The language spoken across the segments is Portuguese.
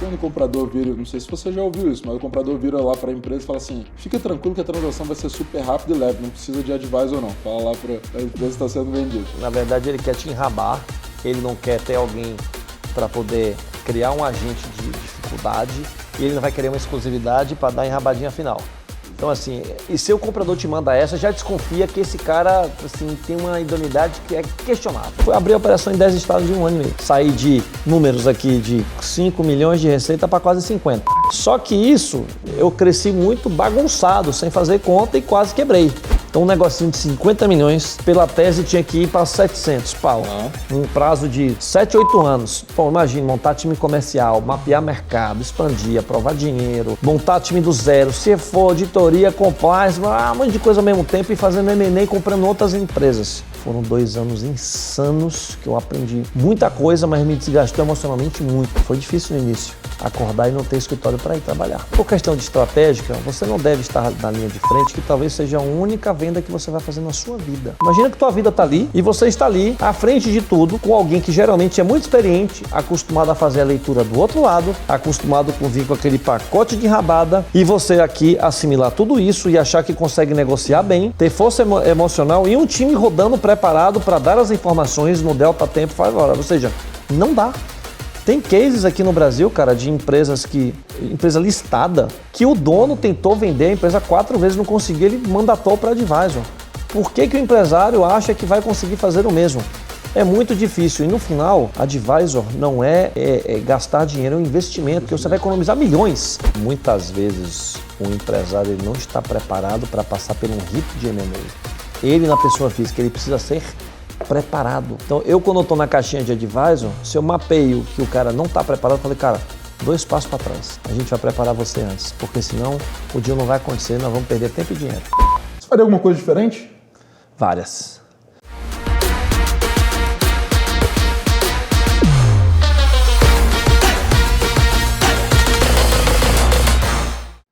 quando o comprador vira, não sei se você já ouviu isso, mas o comprador vira lá para a empresa e fala assim, fica tranquilo que a transação vai ser super rápida e leve, não precisa de advisor não. Fala lá para a empresa que está sendo vendida. Na verdade, ele quer te enrabar, ele não quer ter alguém para poder criar um agente de dificuldade e ele não vai querer uma exclusividade para dar a enrabadinha final. Então, assim, e se o comprador te manda essa, já desconfia que esse cara, assim, tem uma idoneidade que é questionável. Foi abrir a operação em 10 estados de um ano e meio. Saí de números aqui de 5 milhões de receita para quase 50. Só que isso, eu cresci muito bagunçado, sem fazer conta e quase quebrei. Então, um negocinho de 50 milhões, pela tese, tinha que ir para 700 pau. Um prazo de 7, 8 anos. Bom, imagine, montar time comercial, mapear mercado, expandir, aprovar dinheiro, montar time do zero, se for auditoria, compliance, um monte de coisa ao mesmo tempo e fazendo M&A e comprando outras empresas. Foram 2 anos insanos que eu aprendi muita coisa, mas me desgastou emocionalmente muito. Foi difícil no início, acordar e não ter escritório para ir trabalhar. Por questão de estratégica, você não deve estar na linha de frente, que talvez seja a única venda que você vai fazer na sua vida. Imagina que tua vida está ali e você está ali, à frente de tudo, com alguém que geralmente é muito experiente, acostumado a fazer a leitura do outro lado, acostumado com vir com aquele pacote de rabada, e você aqui assimilar tudo isso e achar que consegue negociar bem, ter força emocional e um time rodando preparado para dar as informações no delta tempo faz hora. Ou seja, não dá. Tem cases aqui no Brasil, cara, de empresa listada, que o dono tentou vender a empresa 4 vezes, não conseguiu, ele mandatou para advisor. Por que o empresário acha que vai conseguir fazer o mesmo? É muito difícil e no final, advisor não é gastar dinheiro, é um investimento, porque você vai economizar milhões. Muitas vezes o empresário ele não está preparado para passar por um rito de M&A. Ele na pessoa física, ele precisa ser preparado. Então, eu quando estou na caixinha de advisor, se eu mapeio que o cara não está preparado, eu falei, cara, 2 passos para trás. A gente vai preparar você antes, porque senão o deal não vai acontecer, nós vamos perder tempo e dinheiro. Você faria alguma coisa diferente? Várias.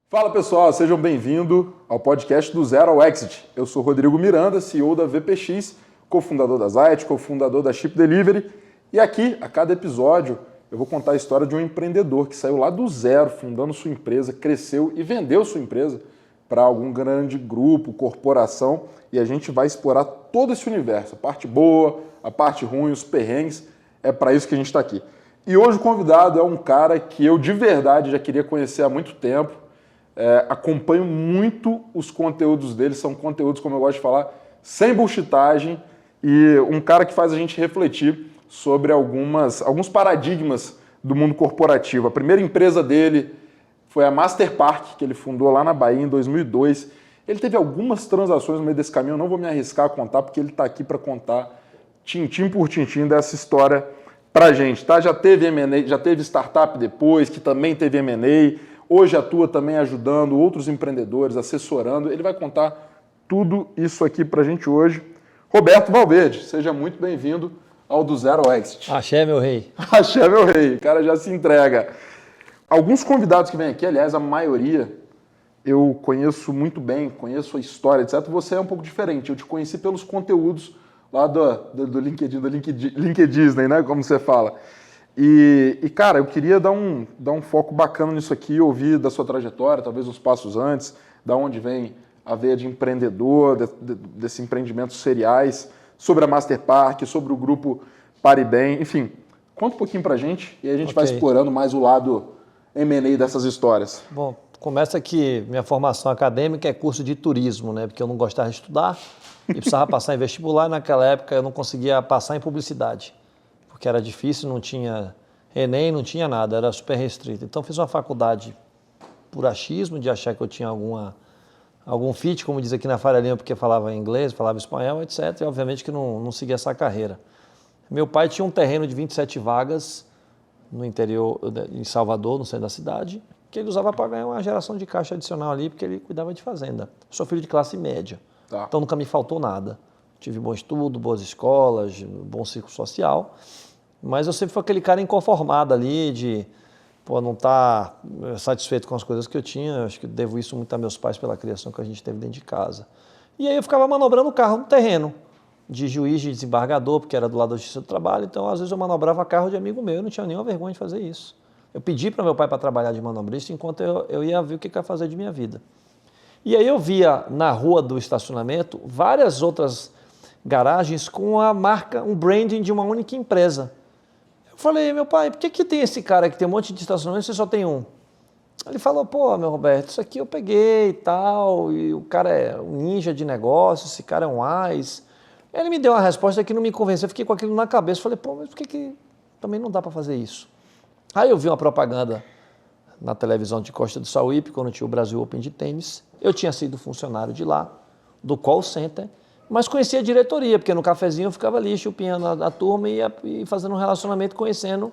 Fala pessoal, sejam bem-vindos ao podcast do Zero ao Exit. Eu sou Rodrigo Miranda, CEO da VPX, cofundador da Zite, cofundador da Chip Delivery. E aqui, a cada episódio, eu vou contar a história de um empreendedor que saiu lá do zero, fundando sua empresa, cresceu e vendeu sua empresa para algum grande grupo, corporação. E a gente vai explorar todo esse universo, a parte boa, a parte ruim, os perrengues. É para isso que a gente está aqui. E hoje o convidado é um cara que eu de verdade já queria conhecer há muito tempo. Acompanho muito os conteúdos dele, são conteúdos, como eu gosto de falar, sem bullshitagem, e um cara que faz a gente refletir sobre alguns paradigmas do mundo corporativo. A primeira empresa dele foi a Master Park, que ele fundou lá na Bahia em 2002. Ele teve algumas transações no meio desse caminho, eu não vou me arriscar a contar, porque ele está aqui para contar tintim por tintim dessa história para a gente. Tá? Já teve M&A, já teve startup depois, que também teve M&A, hoje atua também ajudando outros empreendedores, assessorando. Ele vai contar tudo isso aqui para a gente hoje. Roberto Valverde, seja muito bem-vindo ao Do Zero ao Exit. Axé, meu rei. Axé, meu rei. O cara já se entrega. Alguns convidados que vêm aqui, aliás, a maioria, eu conheço muito bem, conheço a história, etc. Você é um pouco diferente. Eu te conheci pelos conteúdos lá do LinkedIn, do LinkedIn, né? Como você fala. E, cara, eu queria dar um foco bacana nisso aqui, ouvir da sua trajetória, talvez uns passos antes, da onde vem a veia de empreendedor, desse empreendimento seriais, sobre a Master Park, sobre o grupo Paribem, enfim. Conta um pouquinho pra gente e a gente vai explorando mais o lado M&A dessas histórias. Bom, começa que minha formação acadêmica é curso de turismo, né? Porque eu não gostava de estudar e precisava passar em vestibular, e naquela época eu não conseguia passar em publicidade. Porque era difícil, não tinha Enem, não tinha nada, era super restrito. Então fiz uma faculdade por achismo, de achar que eu tinha algum fit, como diz aqui na Faria Lima, porque falava inglês, falava espanhol, etc. E obviamente que não seguia essa carreira. Meu pai tinha um terreno de 27 vagas no interior, em Salvador, no centro da cidade, que ele usava para ganhar uma geração de caixa adicional ali, porque ele cuidava de fazenda. Sou filho de classe média, então nunca me faltou nada. Tive bom estudo, boas escolas, bom círculo social. Mas eu sempre fui aquele cara inconformado ali, de não estar satisfeito com as coisas que eu tinha. Acho que devo isso muito a meus pais pela criação que a gente teve dentro de casa. E aí eu ficava manobrando o carro no terreno, de juiz, de desembargador, porque era do lado da Justiça do Trabalho. Então, às vezes eu manobrava carro de amigo meu, eu não tinha nenhuma vergonha de fazer isso. Eu pedi para meu pai para trabalhar de manobrista enquanto eu ia ver o que eu ia fazer de minha vida. E aí eu via na rua do estacionamento várias outras garagens com a marca, um branding de uma única empresa. Eu falei, meu pai, por que tem esse cara que tem um monte de estacionamento e você só tem um? Ele falou, pô, meu Roberto, isso aqui eu peguei e tal, e o cara é um ninja de negócio, esse cara é um AIS. Ele me deu uma resposta que não me convenceu, eu fiquei com aquilo na cabeça, falei, pô, mas por que também não dá para fazer isso? Aí eu vi uma propaganda na televisão de Costa do Sauípe, quando tinha o Brasil Open de tênis. Eu tinha sido funcionário de lá, do call center, mas conhecia a diretoria, porque no cafezinho eu ficava ali chupinhando a turma e fazendo um relacionamento, conhecendo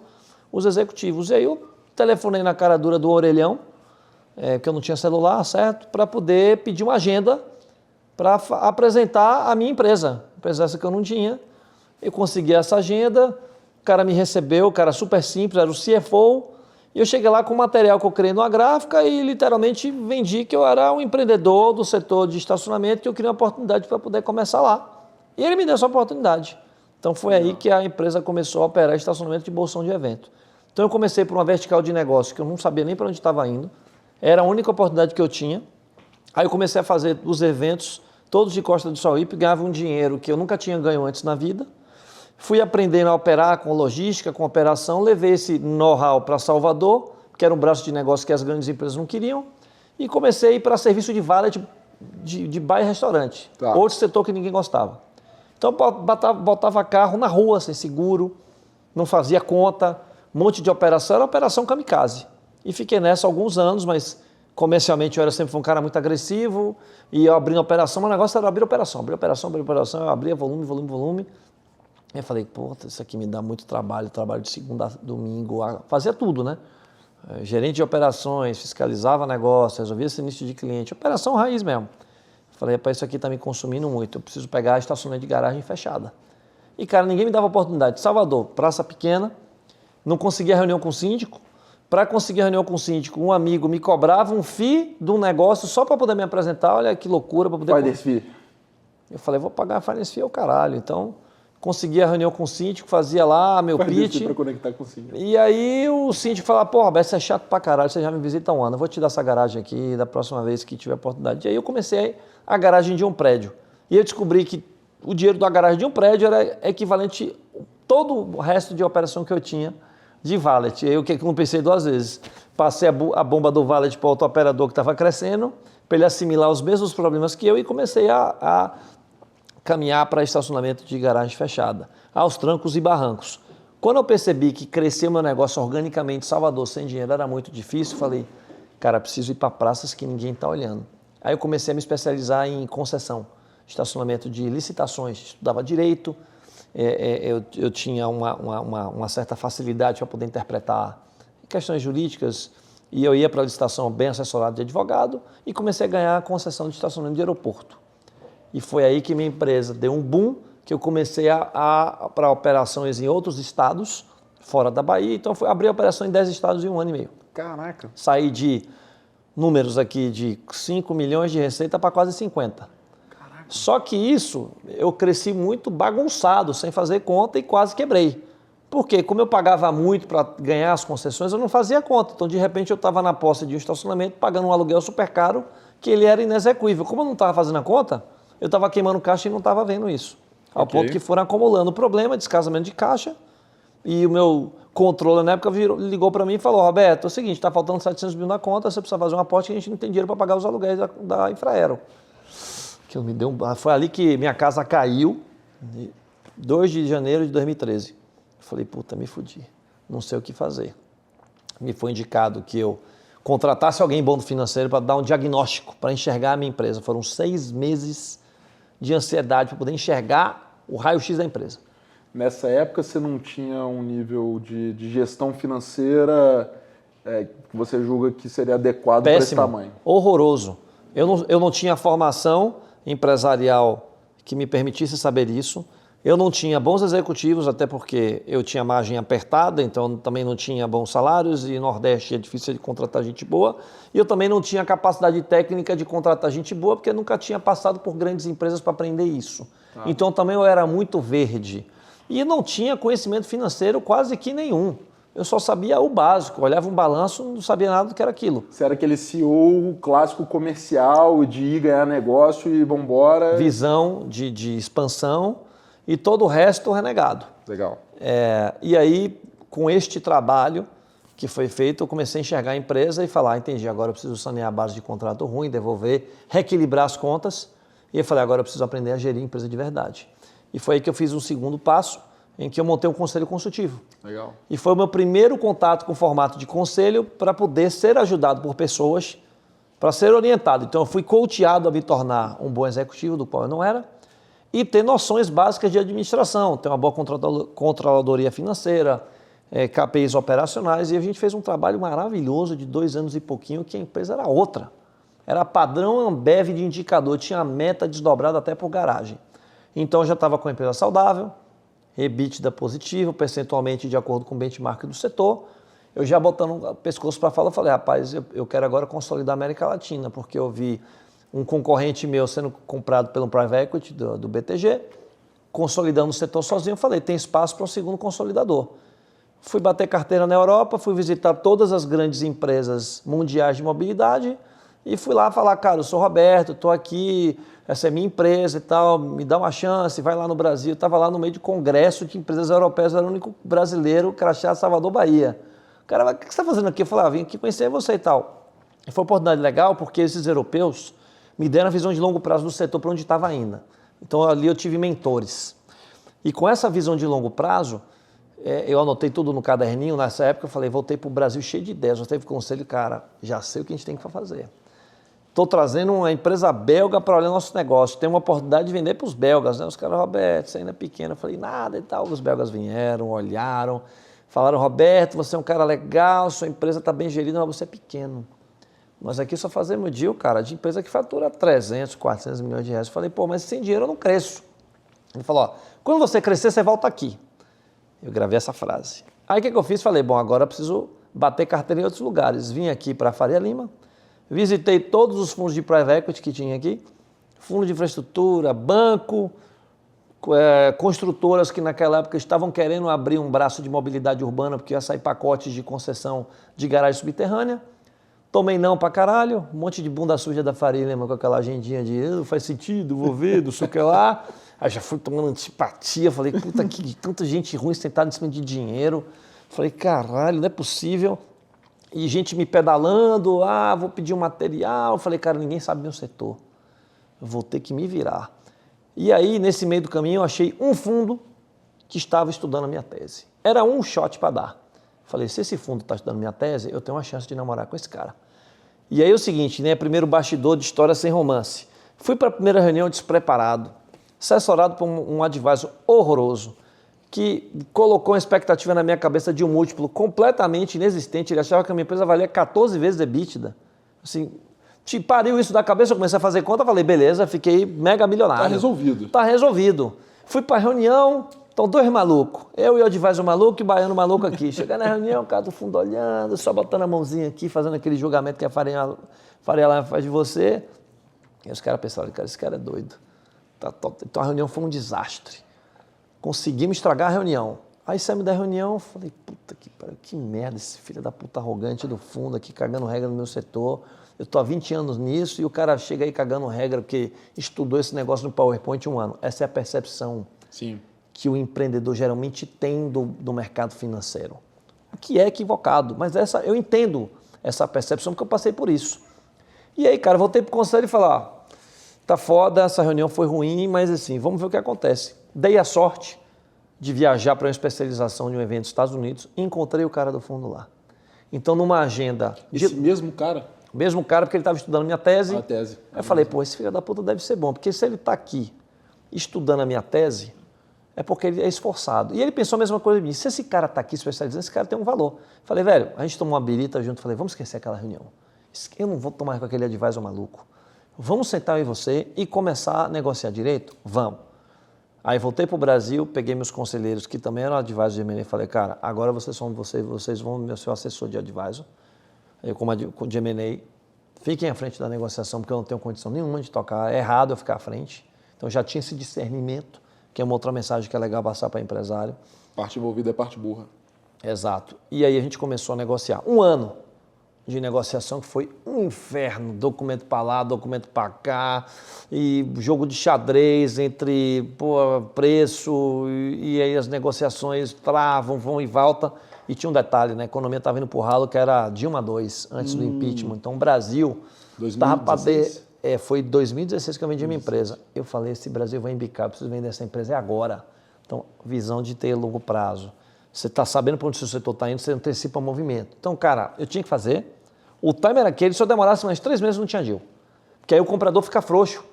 os executivos. E aí eu telefonei na cara dura do orelhão, que eu não tinha celular, certo? Para poder pedir uma agenda para apresentar a minha empresa essa que eu não tinha. Eu consegui essa agenda, o cara me recebeu, o cara super simples, era o CFO, e eu cheguei lá com o material que eu criei numa gráfica e literalmente vendi que eu era um empreendedor do setor de estacionamento, que eu queria uma oportunidade para poder começar lá. E ele me deu essa oportunidade. Então foi aí que a empresa começou a operar estacionamento de bolsão de evento. Então eu comecei por uma vertical de negócio que eu não sabia nem para onde estava indo, era a única oportunidade que eu tinha. Aí eu comecei a fazer os eventos, todos de Costa do Sauípe, ganhava um dinheiro que eu nunca tinha ganho antes na vida. Fui aprendendo a operar com logística, com operação, levei esse know-how para Salvador, que era um braço de negócio que as grandes empresas não queriam, e comecei a ir para serviço de valet de bar e restaurante, outro setor que ninguém gostava. Então botava carro na rua, sem seguro, não fazia conta, um monte de operação, era operação kamikaze. E fiquei nessa alguns anos, mas comercialmente eu sempre fui um cara muito agressivo, e eu abrindo operação, mas o negócio era abrir operação, eu abria volume. Eu falei, pô, isso aqui me dá muito trabalho de segunda a domingo, fazia tudo, né? Gerente de operações, fiscalizava negócio, resolvia sinistro de cliente, operação raiz mesmo. Falei, rapaz, isso aqui está me consumindo muito, eu preciso pegar a estacionamento de garagem fechada. E, cara, ninguém me dava oportunidade. Salvador, praça pequena, não conseguia reunião com o síndico. Para conseguir reunião com o síndico, um amigo me cobrava um FII de um negócio só para poder me apresentar. Olha que loucura para poder... Finance fee. Eu falei, vou pagar a finance fee ao caralho. Então, conseguia a reunião com o síndico, fazia lá meu pitch. Para conectar com o síndico. E aí o síndico falava, pô, Roberto, você é chato pra caralho, você já me visita há um ano, eu vou te dar essa garagem aqui da próxima vez que tiver oportunidade. E aí eu comecei a garagem de um prédio. E eu descobri que o dinheiro da garagem de um prédio era equivalente a todo o resto de operação que eu tinha de valet. E aí o que eu não pensei duas vezes? Passei a bomba do valet para outro operador que estava crescendo, para ele assimilar os mesmos problemas que eu, e comecei a caminhar para estacionamento de garagem fechada, aos trancos e barrancos. Quando eu percebi que crescer meu negócio organicamente em Salvador sem dinheiro era muito difícil, falei, cara, preciso ir para praças que ninguém está olhando. Aí eu comecei a me especializar em concessão, estacionamento de licitações, estudava direito, eu tinha uma certa facilidade para poder interpretar questões jurídicas, e eu ia para a licitação bem assessorado de advogado e comecei a ganhar a concessão de estacionamento de aeroporto. E foi aí que minha empresa deu um boom, que eu comecei para operações em outros estados, fora da Bahia. Então, abri a operação em 10 estados em 1 ano e meio. Caraca. Saí de números aqui de 5 milhões de receita para quase 50. Caraca. Só que isso, eu cresci muito bagunçado, sem fazer conta e quase quebrei. Porque como eu pagava muito para ganhar as concessões, eu não fazia conta. Então, de repente, eu estava na posse de um estacionamento, pagando um aluguel super caro, que ele era inexequível. Como eu não estava fazendo a conta, eu estava queimando caixa e não estava vendo isso. Ao ponto que foram acumulando problema, descasamento de caixa. E o meu controller na época ligou para mim e falou, Roberto, é o seguinte, está faltando 700 mil na conta, você precisa fazer um aporte que a gente não tem dinheiro para pagar os aluguéis da Infraero. Foi ali que minha casa caiu, 2 de janeiro de 2013. Eu falei, puta, me fudi, não sei o que fazer. Me foi indicado que eu contratasse alguém bom do financeiro para dar um diagnóstico, para enxergar a minha empresa. Foram 6 meses de ansiedade para poder enxergar o raio-x da empresa. Nessa época você não tinha um nível de gestão financeira que você julga que seria adequado para esse tamanho? Horroroso. Eu não tinha formação empresarial que me permitisse saber isso. Eu não tinha bons executivos, até porque eu tinha margem apertada, então também não tinha bons salários, e no Nordeste é difícil de contratar gente boa. E eu também não tinha capacidade técnica de contratar gente boa, porque eu nunca tinha passado por grandes empresas para aprender isso. Tá. Então também eu era muito verde. E não tinha conhecimento financeiro quase que nenhum. Eu só sabia o básico, olhava um balanço, não sabia nada do que era aquilo. Você era aquele CEO clássico comercial de ir ganhar negócio e vambora. Visão de expansão e todo o resto renegado. Legal. E aí, com este trabalho que foi feito, eu comecei a enxergar a empresa e falar, entendi, agora eu preciso sanear a base de contrato ruim, devolver, reequilibrar as contas. E eu falei, agora eu preciso aprender a gerir a empresa de verdade. E foi aí que eu fiz um segundo passo, em que eu montei um conselho consultivo. Legal. E foi o meu primeiro contato com o formato de conselho para poder ser ajudado por pessoas, para ser orientado. Então eu fui coachado a me tornar um bom executivo, do qual eu não era, e ter noções básicas de administração, ter uma boa controladoria financeira, KPIs operacionais, e a gente fez um trabalho maravilhoso de 2 anos e pouquinho, que a empresa era outra. Era padrão Ambev de indicador, tinha a meta desdobrada até por garagem. Então eu já estava com a empresa saudável, EBITDA positivo, percentualmente de acordo com o benchmark do setor. Eu já botando o pescoço para falar, eu falei, rapaz, eu quero agora consolidar a América Latina, porque eu vi um concorrente meu sendo comprado pelo Private Equity do BTG, consolidando o setor sozinho. Eu falei, tem espaço para um segundo consolidador. Fui bater carteira na Europa, fui visitar todas as grandes empresas mundiais de mobilidade e fui lá falar, cara, eu sou Roberto, estou aqui, essa é minha empresa e tal, me dá uma chance, vai lá no Brasil. Eu estava lá no meio de congresso de empresas europeias, eu era o único brasileiro, crachá Salvador, Bahia. O cara, o que você está fazendo aqui? Eu falei, vim aqui conhecer você e tal. E foi uma oportunidade legal porque esses europeus me deram a visão de longo prazo do setor para onde estava indo. Então ali eu tive mentores. E com essa visão de longo prazo, eu anotei tudo no caderninho. Nessa época eu falei, voltei para o Brasil cheio de ideias. Eu teve conselho, cara, já sei o que a gente tem que fazer. Estou trazendo uma empresa belga para olhar nosso negócio. Tem uma oportunidade de vender para os belgas, né? Os caras, Roberto, você ainda é pequeno. Eu falei, nada e tal. Os belgas vieram, olharam, falaram, Roberto, você é um cara legal, sua empresa está bem gerida, mas você é pequeno. Nós aqui só fazemos deal, cara, de empresa que fatura 300, 400 milhões de reais. Eu falei, pô, mas sem dinheiro eu não cresço. Ele falou, ó, quando você crescer, você volta aqui. Eu gravei essa frase. Aí o que eu fiz? Falei, bom, agora eu preciso bater carteira em outros lugares. Vim aqui para a Faria Lima, visitei todos os fundos de private equity que tinha aqui, fundo de infraestrutura, banco, construtoras que naquela época estavam querendo abrir um braço de mobilidade urbana porque ia sair pacotes de concessão de garagem subterrânea. Tomei não pra caralho, um monte de bunda suja da Faria Lima com aquela agendinha de não faz sentido, vou ver, não sei o que lá. Aí já fui tomando antipatia, falei, puta que tanta gente ruim sentada em cima de dinheiro. Falei, caralho, não é possível. E gente me pedalando, vou pedir um material. Falei, cara, ninguém sabe meu setor. Eu vou ter que me virar. E aí, nesse meio do caminho, eu achei um fundo que estava estudando a minha tese. Era um shot para dar. Falei, se esse fundo está estudando minha tese, eu tenho uma chance de namorar com esse cara. E aí é o seguinte, né? Primeiro bastidor de história sem romance. Fui para a primeira reunião despreparado, assessorado por um advisor horroroso, que colocou uma expectativa na minha cabeça de um múltiplo completamente inexistente. Ele achava que a minha empresa valia 14 vezes EBITDA. Assim, pariu isso da cabeça, eu comecei a fazer conta, falei, beleza, fiquei mega milionário. Tá resolvido. Tá resolvido. Fui para a reunião, estão 2 malucos, eu e o advisor maluco e o baiano maluco aqui. Chegar na reunião, o cara do fundo olhando, só botando a mãozinha aqui, fazendo aquele julgamento que a Faria Lima faz de você. E os caras pensaram, cara, esse cara é doido. Então a reunião foi um desastre. Conseguimos estragar a reunião. Aí saímos da reunião, falei, puta que merda, esse filho da puta arrogante do fundo aqui, cagando regra no meu setor. Eu tô há 20 anos nisso e o cara chega aí cagando regra porque estudou esse negócio no PowerPoint 1 ano. Essa é a percepção Sim. que o empreendedor geralmente tem do mercado financeiro. O que é equivocado, mas eu entendo essa percepção porque eu passei por isso. E aí, cara, voltei pro conselho e falei, tá foda, essa reunião foi ruim, mas assim, vamos ver o que acontece. Dei a sorte de viajar para uma especialização de um evento nos Estados Unidos e encontrei o cara do fundo lá. Então, numa agenda... Esse mesmo cara? Mesmo cara, porque ele estava estudando minha tese. A tese. Aí eu falei, pô, esse filho da puta deve ser bom, porque se ele está aqui estudando a minha tese, é porque ele é esforçado. E ele pensou a mesma coisa de mim. Se esse cara está aqui especializando, esse cara tem um valor. Falei, velho, a gente tomou uma birita junto, falei, vamos esquecer aquela reunião. Eu não vou tomar com aquele advisor maluco. Vamos sentar eu e você e começar a negociar direito? Vamos. Aí voltei para o Brasil, peguei meus conselheiros, que também eram advisors de M&A, e falei, cara, agora vocês vão ser o assessor de advisor. Eu, como de M&A, fiquem à frente da negociação, porque eu não tenho condição nenhuma de tocar. É errado eu ficar à frente. Então já tinha esse discernimento, que é uma outra mensagem que é legal passar para empresário. Parte envolvida é parte burra. Exato. E aí a gente começou a negociar. Um ano de negociação que foi um inferno. Documento para lá, documento para cá, e jogo de xadrez entre preço, e aí as negociações travam, vão e voltam. E tinha um detalhe, né? A economia estava indo para o ralo, que era Dilma II, antes do impeachment. Então o Brasil estava para ter... foi em 2016 que eu vendi minha empresa. Eu falei, esse Brasil vai embicar, eu preciso vender essa empresa agora. Então, visão de ter longo prazo. Você está sabendo para onde o seu setor está indo, você antecipa o movimento. Então, cara, eu tinha que fazer. O time era aquele, se eu demorasse mais 3 meses, não tinha deal. Porque aí o comprador fica frouxo.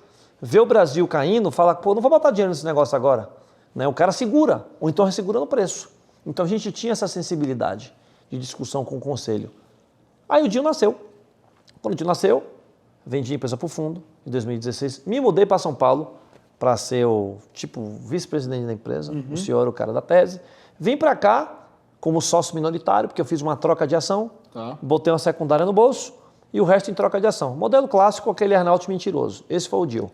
Vê o Brasil caindo, fala, pô, não vou botar dinheiro nesse negócio agora. Né? O cara segura, ou então ressegura no preço. Então, a gente tinha essa sensibilidade de discussão com o conselho. Aí o deal nasceu. Quando o deal nasceu, vendi a empresa para o fundo, em 2016. Me mudei para São Paulo para ser o vice-presidente da empresa. O senhor era o cara da tese. Vim para cá como sócio minoritário, porque eu fiz uma troca de ação, botei uma secundária no bolso e o resto em troca de ação. Modelo clássico, aquele earnout mentiroso. Esse foi o deal.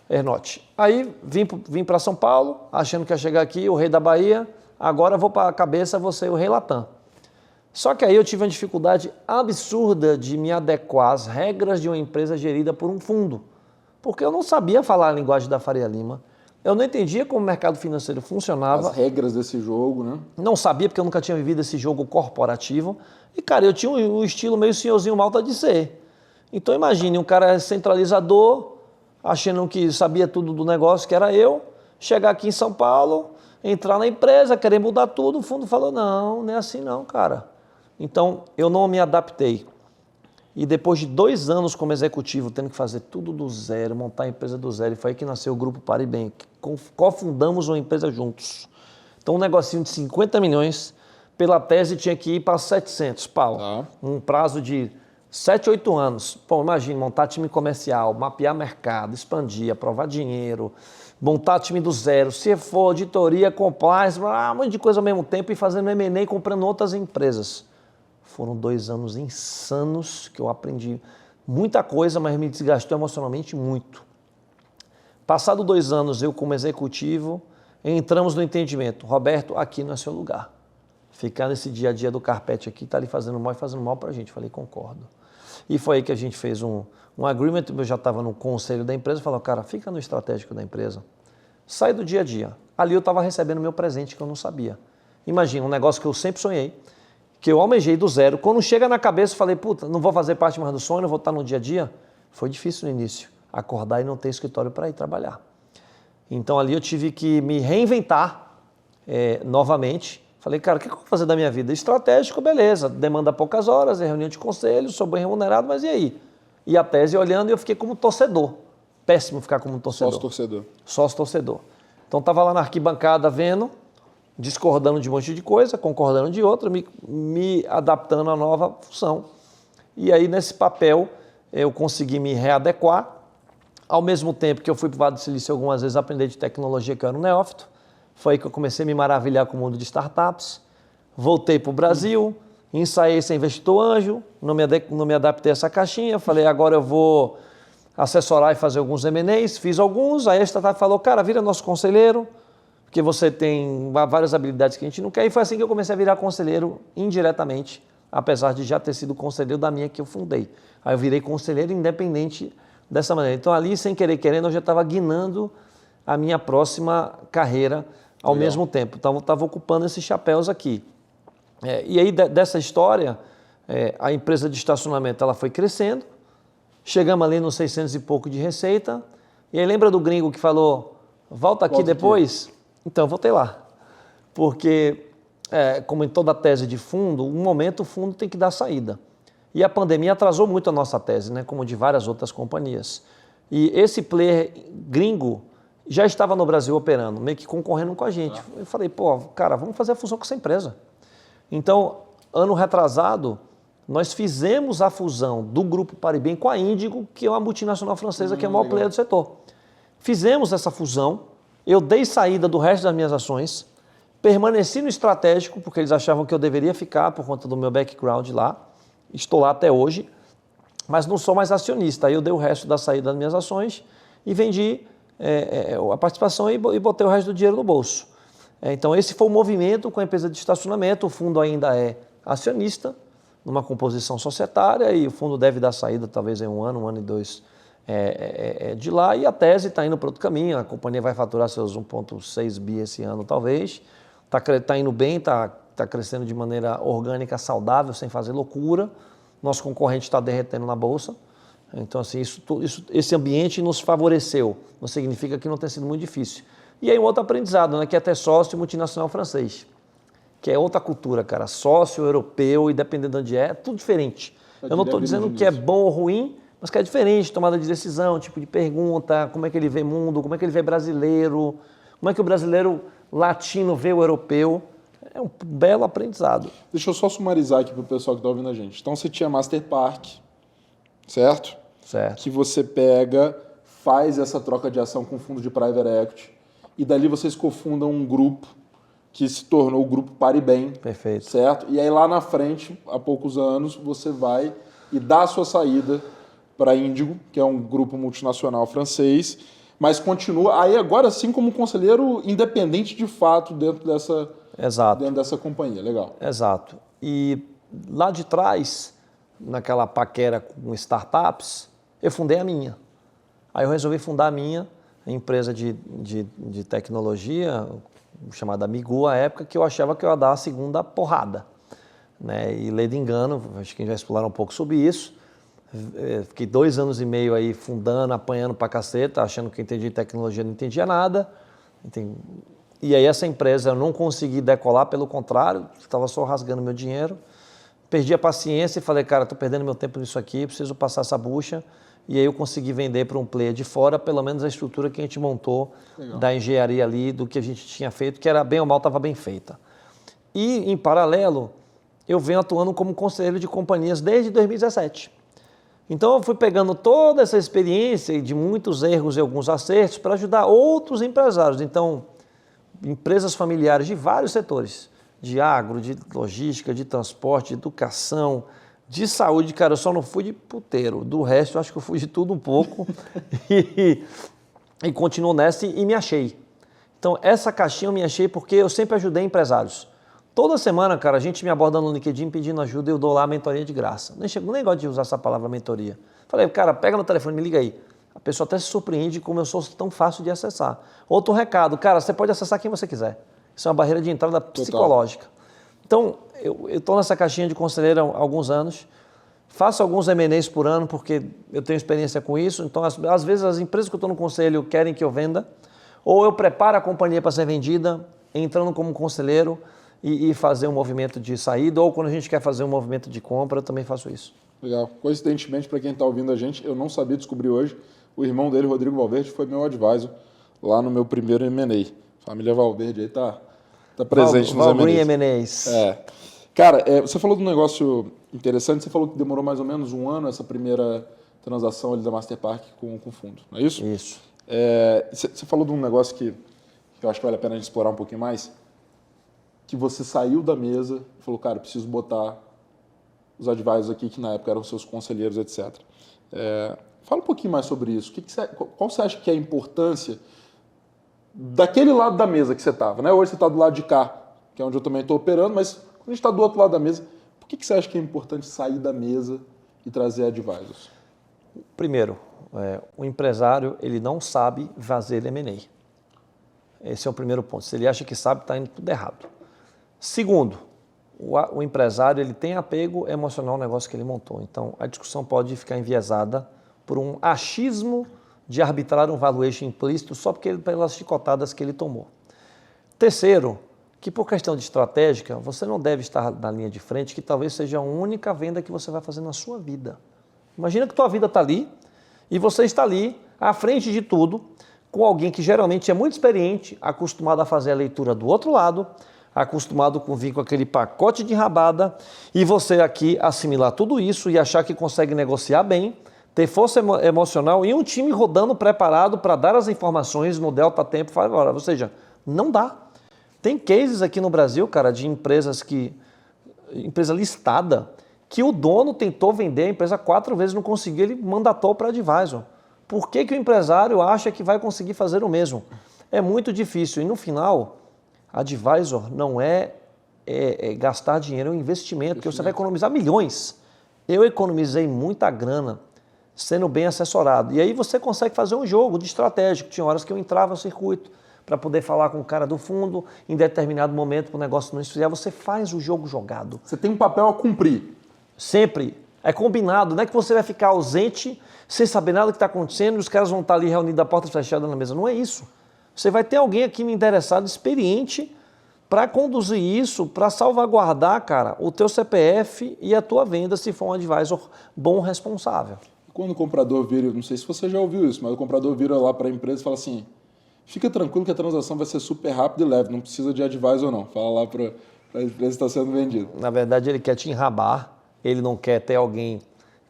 Earnout. Aí vim para São Paulo, achando que ia chegar aqui, o rei da Bahia, agora eu vou para a cabeça, vou ser o rei Latam. Só que aí eu tive uma dificuldade absurda de me adequar às regras de uma empresa gerida por um fundo. Porque eu não sabia falar a linguagem da Faria Lima, eu não entendia como o mercado financeiro funcionava. As regras desse jogo, né? Não sabia, porque eu nunca tinha vivido esse jogo corporativo. E, cara, eu tinha um estilo meio senhorzinho malta de ser. Então, imagine, um cara centralizador, achando que sabia tudo do negócio, que era eu, chegar aqui em São Paulo, entrar na empresa, querer mudar tudo, o fundo falou, não é assim não, cara. Então, eu não me adaptei. E depois de 2 anos como executivo, tendo que fazer tudo do zero, montar a empresa do zero, e foi aí que nasceu o Grupo Paribem, cofundamos uma empresa juntos. Então, um negocinho de 50 milhões, pela tese tinha que ir para 700 pau. Um prazo de 7, 8 anos. Pô, imagina, montar time comercial, mapear mercado, expandir, aprovar dinheiro, montar time do zero, se for auditoria, compliance, um monte de coisa ao mesmo tempo, e fazendo M&A e comprando outras empresas. Foram 2 anos insanos que eu aprendi muita coisa, mas me desgastou emocionalmente muito. Passado 2 anos, eu como executivo, entramos no entendimento. Roberto, aqui não é seu lugar. Ficar nesse dia a dia do carpete aqui, tá ali fazendo mal e fazendo mal pra gente. Falei, concordo. E foi aí que a gente fez um agreement, eu já estava no conselho da empresa, falou, cara, fica no estratégico da empresa. Sai do dia a dia. Ali eu estava recebendo meu presente que eu não sabia. Imagina, um negócio que eu sempre sonhei, que eu almejei do zero. Quando chega na cabeça, eu falei, puta, não vou fazer parte mais do sonho, não vou estar no dia a dia. Foi difícil no início, acordar e não ter escritório para ir trabalhar. Então ali eu tive que me reinventar novamente. Falei, cara, o que eu vou fazer da minha vida? Estratégico, beleza, demanda poucas horas, é reunião de conselho, sou bem remunerado, mas e aí? E a tese olhando e eu fiquei como torcedor. Péssimo ficar como torcedor. Sócio-torcedor. Sócio-torcedor. Então estava lá na arquibancada vendo, discordando de um monte de coisa, concordando de outra, me adaptando à nova função. E aí, nesse papel, eu consegui me readequar. Ao mesmo tempo que eu fui para o Vale do Silício algumas vezes aprender de tecnologia, que eu era um neófito. Foi aí que eu comecei a me maravilhar com o mundo de startups. Voltei para o Brasil, ensaiei ser investidor anjo, não me adaptei a essa caixinha. Falei, agora eu vou assessorar e fazer alguns M&As. Fiz alguns, aí a startup falou, cara, vira nosso conselheiro, porque você tem várias habilidades que a gente não quer. E foi assim que eu comecei a virar conselheiro indiretamente, apesar de já ter sido conselheiro da minha que eu fundei. Aí eu virei conselheiro independente dessa maneira. Então ali, sem querer querendo, eu já estava guinando a minha próxima carreira ao mesmo tempo. Então eu estava ocupando esses chapéus aqui. E aí dessa história, a empresa de estacionamento ela foi crescendo, chegamos ali nos 600 e pouco de receita, e aí lembra do gringo que falou, volta aqui depois? Então, eu voltei lá, porque, como em toda tese de fundo, um momento o fundo tem que dar saída. E a pandemia atrasou muito a nossa tese, né, como de várias outras companhias. E esse player gringo já estava no Brasil operando, meio que concorrendo com a gente. Eu falei, pô, cara, vamos fazer a fusão com essa empresa. Então, ano retrasado, nós fizemos a fusão do Grupo Paribem com a Índigo, que é uma multinacional francesa, que é o maior player do setor. Fizemos essa fusão. Eu dei saída do resto das minhas ações, permaneci no estratégico, porque eles achavam que eu deveria ficar por conta do meu background lá. Estou lá até hoje, mas não sou mais acionista. Aí eu dei o resto da saída das minhas ações e vendi a participação e botei o resto do dinheiro no bolso. Então, esse foi o movimento com a empresa de estacionamento. O fundo ainda é acionista, numa composição societária, e o fundo deve dar saída talvez em um ano e dois de lá, e a tese está indo para outro caminho. A companhia vai faturar seus 1,6 bi esse ano, talvez. Está indo bem, está crescendo de maneira orgânica, saudável, sem fazer loucura. Nosso concorrente está derretendo na bolsa. Então, assim, esse ambiente nos favoreceu. Não significa que não tenha sido muito difícil. E aí um outro aprendizado, né, que é ter sócio multinacional francês, que é outra cultura, cara. Sócio europeu, e dependendo de onde é tudo diferente. Eu não estou dizendo que é bom ou ruim, mas que é diferente, tomada de decisão, tipo de pergunta, como é que ele vê mundo, como é que ele vê brasileiro, como é que o brasileiro latino vê o europeu. É um belo aprendizado. Deixa eu só sumarizar aqui para o pessoal que está ouvindo a gente. Então, você tinha Master Park, certo? Certo. Que você pega, faz essa troca de ação com o fundo de Private Equity, e dali vocês cofundam um grupo que se tornou o Grupo Paribem. Perfeito. Certo? E aí lá na frente, há poucos anos, você vai e dá a sua saída para a Índigo, que é um grupo multinacional francês, mas continua, aí agora sim como conselheiro independente de fato dentro dessa companhia. Legal. Exato. E lá de trás, naquela paquera com startups, eu fundei a minha. Aí eu resolvi fundar a minha empresa de tecnologia, chamada Migu, à época, que eu achava que eu ia dar a segunda porrada. Né? E lei de engano, acho que a gente vai explorar um pouco sobre isso. Fiquei 2 anos e meio aí fundando, apanhando pra caceta, achando que entendia de tecnologia, não entendia nada. E aí essa empresa eu não consegui decolar, pelo contrário, estava só rasgando meu dinheiro. Perdi a paciência e falei, cara, estou perdendo meu tempo nisso aqui, preciso passar essa bucha. E aí eu consegui vender para um player de fora, pelo menos a estrutura que a gente montou. Legal. Da engenharia ali, do que a gente tinha feito, que era bem ou mal, estava bem feita. E, em paralelo, eu venho atuando como conselheiro de companhias desde 2017. Então eu fui pegando toda essa experiência de muitos erros e alguns acertos para ajudar outros empresários. Então, empresas familiares de vários setores, de agro, de logística, de transporte, de educação, de saúde. Cara, eu só não fui de puteiro. Do resto, eu acho que eu fui de tudo um pouco e continuo nessa e me achei. Então, essa caixinha eu me achei porque eu sempre ajudei empresários. Toda semana, cara, a gente me aborda no LinkedIn pedindo ajuda e eu dou lá a mentoria de graça. Nem gosto de usar essa palavra mentoria. Falei, cara, pega no telefone, me liga aí. A pessoa até se surpreende como eu sou tão fácil de acessar. Outro recado, cara, você pode acessar quem você quiser. Isso é uma barreira de entrada psicológica. Então, eu estou nessa caixinha de conselheiro há alguns anos. Faço alguns M&As por ano porque eu tenho experiência com isso. Então, às vezes, as empresas que eu estou no conselho querem que eu venda. Ou eu preparo a companhia para ser vendida, entrando como conselheiro e fazer um movimento de saída, ou quando a gente quer fazer um movimento de compra, eu também faço isso. Legal. Coincidentemente, para quem está ouvindo a gente, eu não sabia descobrir hoje, o irmão dele, Rodrigo Valverde, foi meu advisor lá no meu primeiro M&A. Família Valverde aí tá presente nos M&As. Cara, você falou de um negócio interessante, você falou que demorou mais ou menos um ano essa primeira transação ali da Master Park com o fundo, não é isso? Isso. Você falou de um negócio que eu acho que vale a pena a gente explorar um pouquinho mais, que você saiu da mesa e falou, cara, preciso botar os advisors aqui, que na época eram seus conselheiros, etc. Fala um pouquinho mais sobre isso. Qual você acha que é a importância daquele lado da mesa que você estava? Né? Hoje você está do lado de cá, que é onde eu também estou operando, mas quando a gente está do outro lado da mesa, por que você acha que é importante sair da mesa e trazer advisors? Primeiro, o empresário ele não sabe fazer M&A. Esse é o primeiro ponto. Se ele acha que sabe, está indo tudo errado. Segundo, o empresário ele tem apego emocional ao negócio que ele montou. Então, a discussão pode ficar enviesada por um achismo de arbitrar um valuation implícito só pelas chicotadas que ele tomou. Terceiro, que por questão de estratégica, você não deve estar na linha de frente, que talvez seja a única venda que você vai fazer na sua vida. Imagina que tua vida está ali e você está ali, à frente de tudo, com alguém que geralmente é muito experiente, acostumado a fazer a leitura do outro lado, acostumado com vir com aquele pacote de rabada, e você aqui assimilar tudo isso e achar que consegue negociar bem, ter força emocional e um time rodando preparado para dar as informações no delta tempo. Ou seja, não dá. Tem cases aqui no Brasil, cara, de empresa listada, que o dono tentou vender a empresa 4 vezes, não conseguiu, ele mandatou para advisor. Por que o empresário acha que vai conseguir fazer o mesmo? É muito difícil. E no final, Advisor não é gastar dinheiro, é um investimento, porque você vai economizar milhões. Eu economizei muita grana sendo bem assessorado. E aí você consegue fazer um jogo de estratégico. Tinha horas que eu entrava no circuito para poder falar com o cara do fundo, em determinado momento, para o negócio não esfriar, você faz o jogo jogado. Você tem um papel a cumprir. Sempre. É combinado. Não é que você vai ficar ausente, sem saber nada do que está acontecendo, e os caras vão estar ali reunidos a porta fechada na mesa. Não é isso. Você vai ter alguém aqui interessado, experiente, para conduzir isso, para salvaguardar, cara, o teu CPF e a tua venda, se for um advisor bom, responsável. Quando o comprador vira, não sei se você já ouviu isso, mas o comprador vira lá para a empresa e fala assim, fica tranquilo que a transação vai ser super rápida e leve, não precisa de advisor não. Fala lá para a empresa que está sendo vendida. Na verdade, ele quer te enrabar, ele não quer ter alguém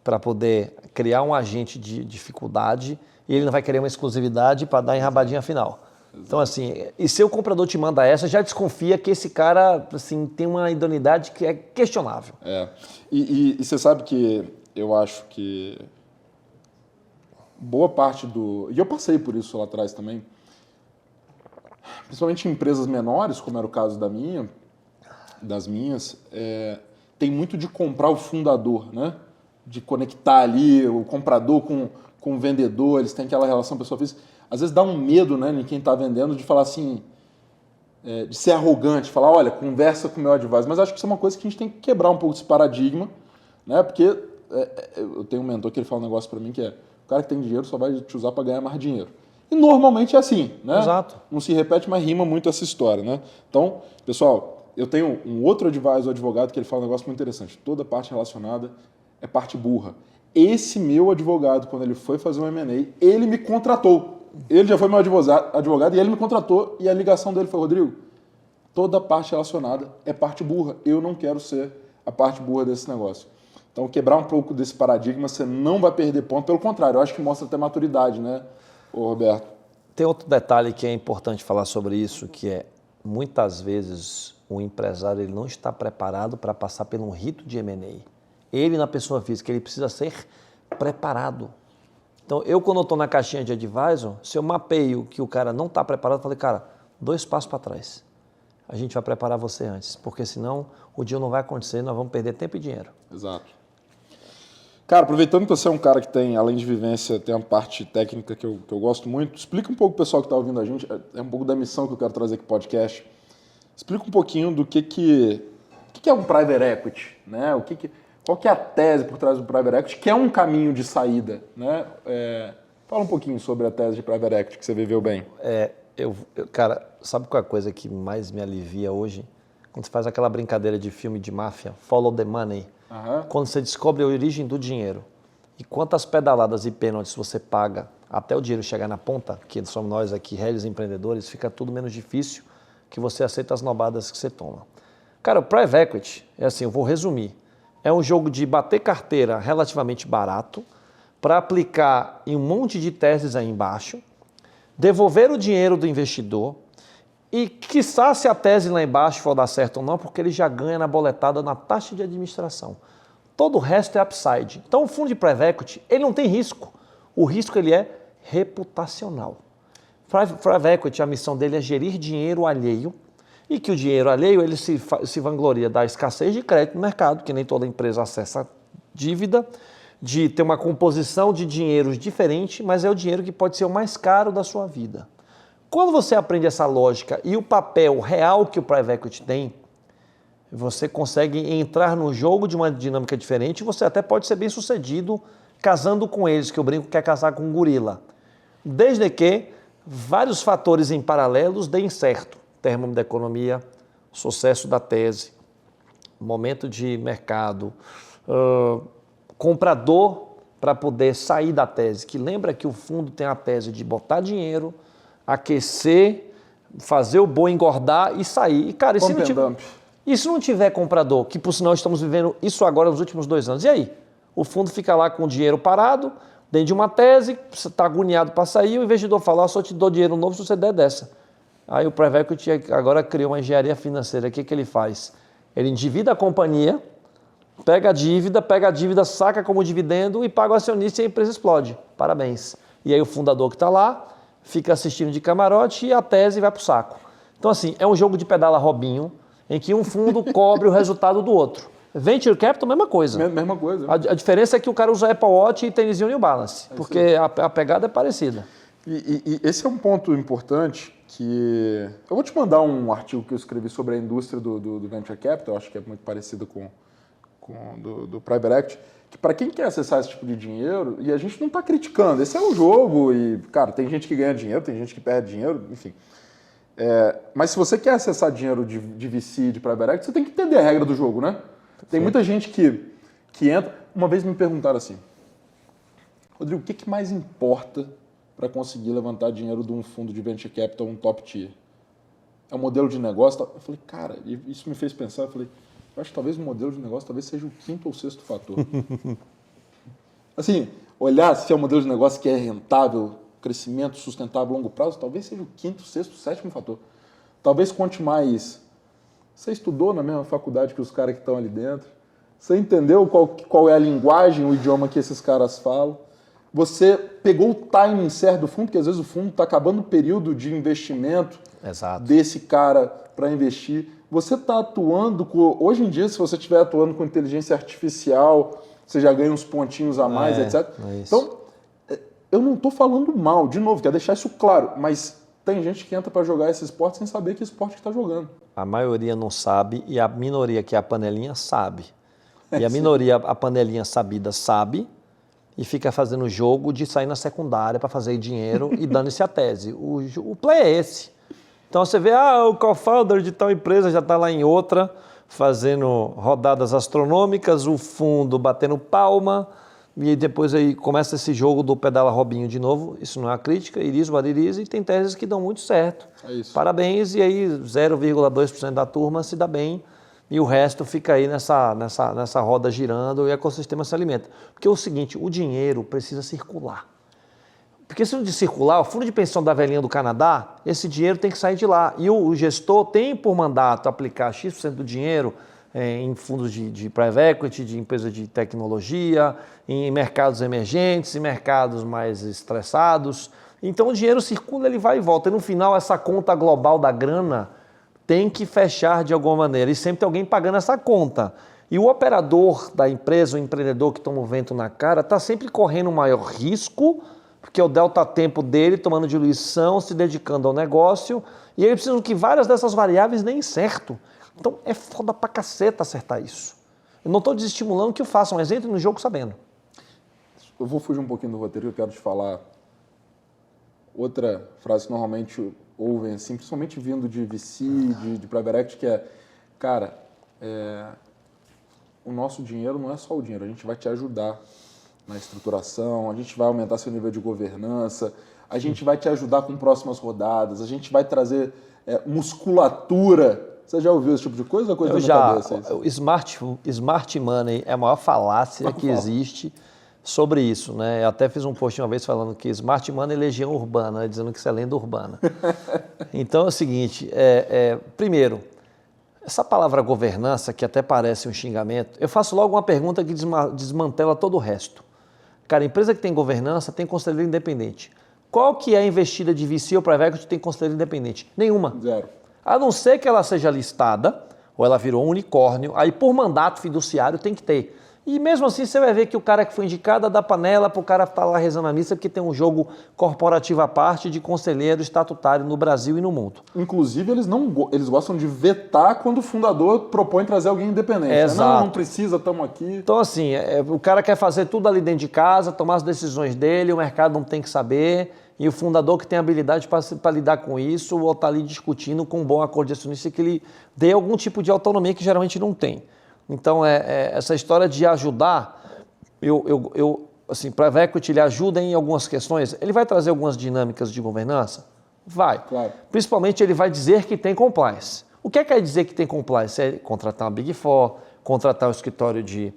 para poder criar um agente de dificuldade e ele não vai querer uma exclusividade para dar a enrabadinha final. Então, assim, e se o comprador te manda essa, já desconfia que esse cara, assim, tem uma idoneidade que é questionável. E você sabe que eu acho que boa parte do... E eu passei por isso lá atrás também. Principalmente em empresas menores, como era o caso das minhas, tem muito de comprar o fundador, né? De conectar ali o comprador com o vendedor, eles têm aquela relação pessoa física. Às vezes dá um medo, né, em quem está vendendo de falar assim, de ser arrogante, falar, olha, conversa com o meu advisor. Mas acho que isso é uma coisa que a gente tem que quebrar um pouco desse paradigma, né? Porque eu tenho um mentor que ele fala um negócio para mim que o cara que tem dinheiro só vai te usar para ganhar mais dinheiro. E normalmente é assim, né? Exato. Não se repete, mas rima muito essa história, né? Então, pessoal, eu tenho um outro advogado que ele fala um negócio muito interessante. Toda parte relacionada é parte burra. Esse meu advogado, quando ele foi fazer um M&A, ele me contratou. Ele já foi meu advogado e ele me contratou e a ligação dele foi, Rodrigo, toda parte relacionada é parte burra. Eu não quero ser a parte burra desse negócio. Então, quebrar um pouco desse paradigma, você não vai perder ponto. Pelo contrário, eu acho que mostra até maturidade, né, Roberto? Tem outro detalhe que é importante falar sobre isso, que é, muitas vezes, o empresário ele não está preparado para passar por um rito de M&A. Ele, na pessoa física, ele precisa ser preparado. Então, eu, quando estou na caixinha de advisor, se eu mapeio que o cara não está preparado, eu falei, cara, 2 passos para trás. A gente vai preparar você antes, porque senão o dia não vai acontecer, nós vamos perder tempo e dinheiro. Exato. Cara, aproveitando que você é um cara que tem, além de vivência, tem uma parte técnica que eu gosto muito, explica um pouco pro pessoal que está ouvindo a gente, é um pouco da missão que eu quero trazer aqui pro podcast. Explica um pouquinho do que é um private equity, né? Qual que é a tese por trás do private equity, que é um caminho de saída, né? Fala um pouquinho sobre a tese de private equity que você viveu bem. Cara, sabe qual é a coisa que mais me alivia hoje? Quando você faz aquela brincadeira de filme de máfia, follow the money, quando você descobre a origem do dinheiro e quantas pedaladas e pênaltis você paga até o dinheiro chegar na ponta, que somos nós aqui, réis empreendedores, fica tudo menos difícil que você aceita as nobadas que você toma. Cara, o private equity, é assim, eu vou resumir, é um jogo de bater carteira relativamente barato para aplicar em um monte de teses aí embaixo, devolver o dinheiro do investidor e, quiçá, se a tese lá embaixo for dar certo ou não, porque ele já ganha na boletada na taxa de administração. Todo o resto é upside. Então, o fundo de private equity, ele não tem risco. O risco ele é reputacional. Private equity, a missão dele é gerir dinheiro alheio e que o dinheiro alheio ele se vangloria da escassez de crédito no mercado, que nem toda empresa acessa dívida, de ter uma composição de dinheiros diferente, mas é o dinheiro que pode ser o mais caro da sua vida. Quando você aprende essa lógica e o papel real que o private equity tem, você consegue entrar no jogo de uma dinâmica diferente e você até pode ser bem sucedido casando com eles, que eu brinco que é casar com um gorila. Desde que vários fatores em paralelos deem certo. Termômetro da economia, sucesso da tese, momento de mercado, comprador para poder sair da tese, que lembra que o fundo tem a tese de botar dinheiro, aquecer, fazer o boi engordar e sair. E, cara, e se não tiver comprador, que por sinal estamos vivendo isso agora nos últimos 2 anos, e aí? O fundo fica lá com o dinheiro parado, dentro de uma tese, você está agoniado para sair, o investidor fala, só te dou dinheiro novo se você der dessa. Aí o private equity agora criou uma engenharia financeira, o que ele faz? Ele endivida a companhia, pega a dívida, saca como dividendo e paga o acionista e a empresa explode. Parabéns. E aí o fundador que está lá fica assistindo de camarote e a tese vai para o saco. Então, assim, é um jogo de pedala Robinho, em que um fundo cobre o resultado do outro. Venture Capital, mesma coisa. Mesma coisa. A diferença é que o cara usa Apple Watch e tênisinho New Balance, porque a pegada é parecida. E esse é um ponto importante que... Eu vou te mandar um artigo que eu escrevi sobre a indústria do Venture Capital, acho que é muito parecido com do Private Equity, que para quem quer acessar esse tipo de dinheiro, e a gente não está criticando, esse é um jogo e, cara, tem gente que ganha dinheiro, tem gente que perde dinheiro, enfim. Mas se você quer acessar dinheiro de VC, de Private Equity, você tem que entender a regra do jogo, né? Tem muita gente que entra... Uma vez me perguntaram assim, Rodrigo, o que mais importa para conseguir levantar dinheiro de um fundo de Venture Capital, um top tier? É o modelo de negócio? Eu falei, cara, isso me fez pensar, eu falei, eu acho que talvez o modelo de negócio talvez seja o quinto ou sexto fator. Assim, olhar se é um modelo de negócio que é rentável, crescimento sustentável a longo prazo, talvez seja o quinto, sexto, sétimo fator. Talvez conte mais. Você estudou na mesma faculdade que os caras que estão ali dentro? Você entendeu qual é a linguagem, o idioma que esses caras falam? Você pegou o timing certo do fundo, porque às vezes o fundo está acabando o período de investimento desse cara para investir. Você está atuando hoje em dia, se você estiver atuando com inteligência artificial, você já ganha uns pontinhos a mais, etc. Então, eu não estou falando mal, de novo, quero deixar isso claro, mas tem gente que entra para jogar esse esporte sem saber que esporte que está jogando. A maioria não sabe e a minoria, que é a panelinha, sabe. E a minoria, a panelinha sabida, sabe e fica fazendo jogo de sair na secundária para fazer dinheiro e dando-se a tese. O play é esse. Então você vê, o co-founder de tal empresa já está lá em outra, fazendo rodadas astronômicas, o fundo batendo palma, e depois aí começa esse jogo do pedala Robinho de novo. Isso não é uma crítica, iris, wariris, e tem teses que dão muito certo. É isso. Parabéns, e aí 0,2% da turma se dá bem, e o resto fica aí nessa roda girando e o ecossistema se alimenta. Porque é o seguinte, o dinheiro precisa circular. Porque se não de circular, o fundo de pensão da velhinha do Canadá, esse dinheiro tem que sair de lá. E o gestor tem por mandato aplicar X% do dinheiro em fundos de private equity, de empresas de tecnologia, em mercados emergentes, em mercados mais estressados. Então o dinheiro circula, ele vai e volta. E no final, essa conta global da grana tem que fechar de alguma maneira. E sempre tem alguém pagando essa conta. E o operador da empresa, o empreendedor que toma o vento na cara, está sempre correndo o maior risco, porque é o delta tempo dele tomando diluição, se dedicando ao negócio, e ele precisa que várias dessas variáveis deem certo. Então é foda pra caceta acertar isso. Eu não estou desestimulando que o façam, mas entre no jogo sabendo. Eu vou fugir um pouquinho do roteiro, eu quero te falar outra frase que normalmente ouvem, assim, principalmente vindo de VC, de private equity, que é, cara, o nosso dinheiro não é só o dinheiro, a gente vai te ajudar na estruturação, a gente vai aumentar seu nível de governança, a gente vai te ajudar com próximas rodadas, a gente vai trazer musculatura. Você já ouviu esse tipo de coisa? Coisa Eu na já. Cabeça, O smart money é a maior falácia que existe sobre isso, né? Eu até fiz um post uma vez falando que smart money é legião urbana, dizendo que isso é lenda urbana. Então é o seguinte, primeiro, essa palavra governança, que até parece um xingamento, eu faço logo uma pergunta que desmantela todo o resto. Cara, a empresa que tem governança tem conselheiro independente. Qual que é a investida de VC ou private equity que tem conselheiro independente? Nenhuma. Zero. A não ser que ela seja listada, ou ela virou um unicórnio, aí por mandato fiduciário tem que ter. E mesmo assim você vai ver que o cara que foi indicado dá panela para o cara estar lá rezando a missa, porque tem um jogo corporativo à parte de conselheiro estatutário no Brasil e no mundo. Inclusive, eles gostam de vetar quando o fundador propõe trazer alguém independente. Exato. Não precisa, estamos aqui. Então assim, o cara quer fazer tudo ali dentro de casa, tomar as decisões dele, o mercado não tem que saber, e o fundador que tem habilidade para lidar com isso, ou está ali discutindo com um bom acordo de acionista que ele dê algum tipo de autonomia que geralmente não tem. Então, essa história de ajudar, assim, private equity, ele ajuda em algumas questões, ele vai trazer algumas dinâmicas de governança? Vai. Claro. Principalmente ele vai dizer que tem compliance. O que quer dizer que tem compliance? É contratar uma Big Four, contratar um escritório de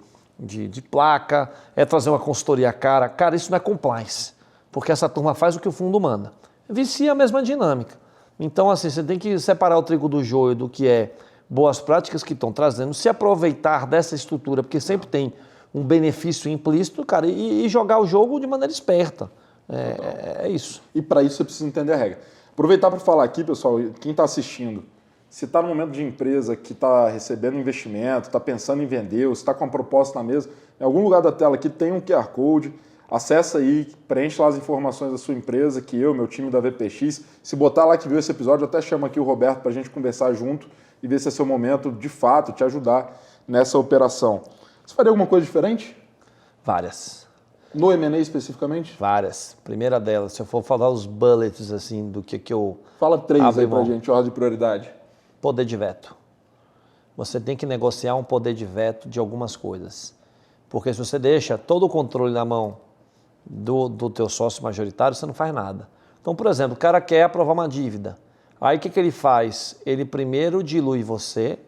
placa, é trazer uma consultoria cara. Cara, isso não é compliance, porque essa turma faz o que o fundo manda. VC é a mesma dinâmica. Então, assim, você tem que separar o trigo do joio do que é boas práticas que estão trazendo, se aproveitar dessa estrutura, porque sempre tem um benefício implícito, cara, e jogar o jogo de maneira esperta. É isso. E para isso você precisa entender a regra. Aproveitar para falar aqui, pessoal, quem está assistindo, se está no momento de empresa que está recebendo investimento, está pensando em vender, ou se está com uma proposta na mesa, em algum lugar da tela aqui tem um QR Code, acessa aí, preenche lá as informações da sua empresa, que meu time da VPX, se botar lá que viu esse episódio, eu até chamo aqui o Roberto para a gente conversar junto e ver se é seu momento, de fato, te ajudar nessa operação. Você faria alguma coisa diferente? Várias. No M&A especificamente? Várias. Primeira delas, se eu for falar os bullets assim, do que eu... Fala 3 aí pra gente, ordem de prioridade. Poder de veto. Você tem que negociar um poder de veto de algumas coisas. Porque se você deixa todo o controle na mão do teu sócio majoritário, você não faz nada. Então, por exemplo, o cara quer aprovar uma dívida. Aí o que ele faz? Ele primeiro dilui você,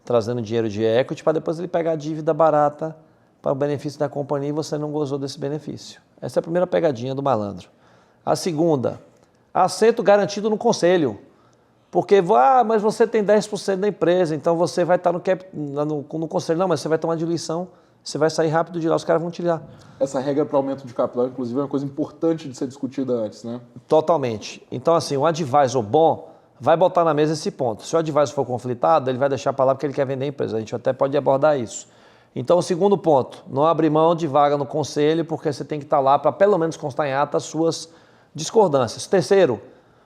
trazendo dinheiro de equity, para depois ele pegar a dívida barata para o benefício da companhia e você não gozou desse benefício. Essa é a primeira pegadinha do malandro. A segunda, assento garantido no conselho. Porque, mas você tem 10% da empresa, então você vai estar no conselho. Não, mas você vai tomar diluição, você vai sair rápido de lá, os caras vão te tirar. Essa regra para aumento de capital, inclusive, é uma coisa importante de ser discutida antes, né? Totalmente. Então, assim, o advisor bom vai botar na mesa esse ponto. Se o advisor for conflitado, ele vai deixar para lá porque ele quer vender a empresa. A gente até pode abordar isso. Então, o segundo ponto, não abrir mão de vaga no conselho, porque você tem que estar lá para pelo menos constar em ata as suas discordâncias. Terceiro,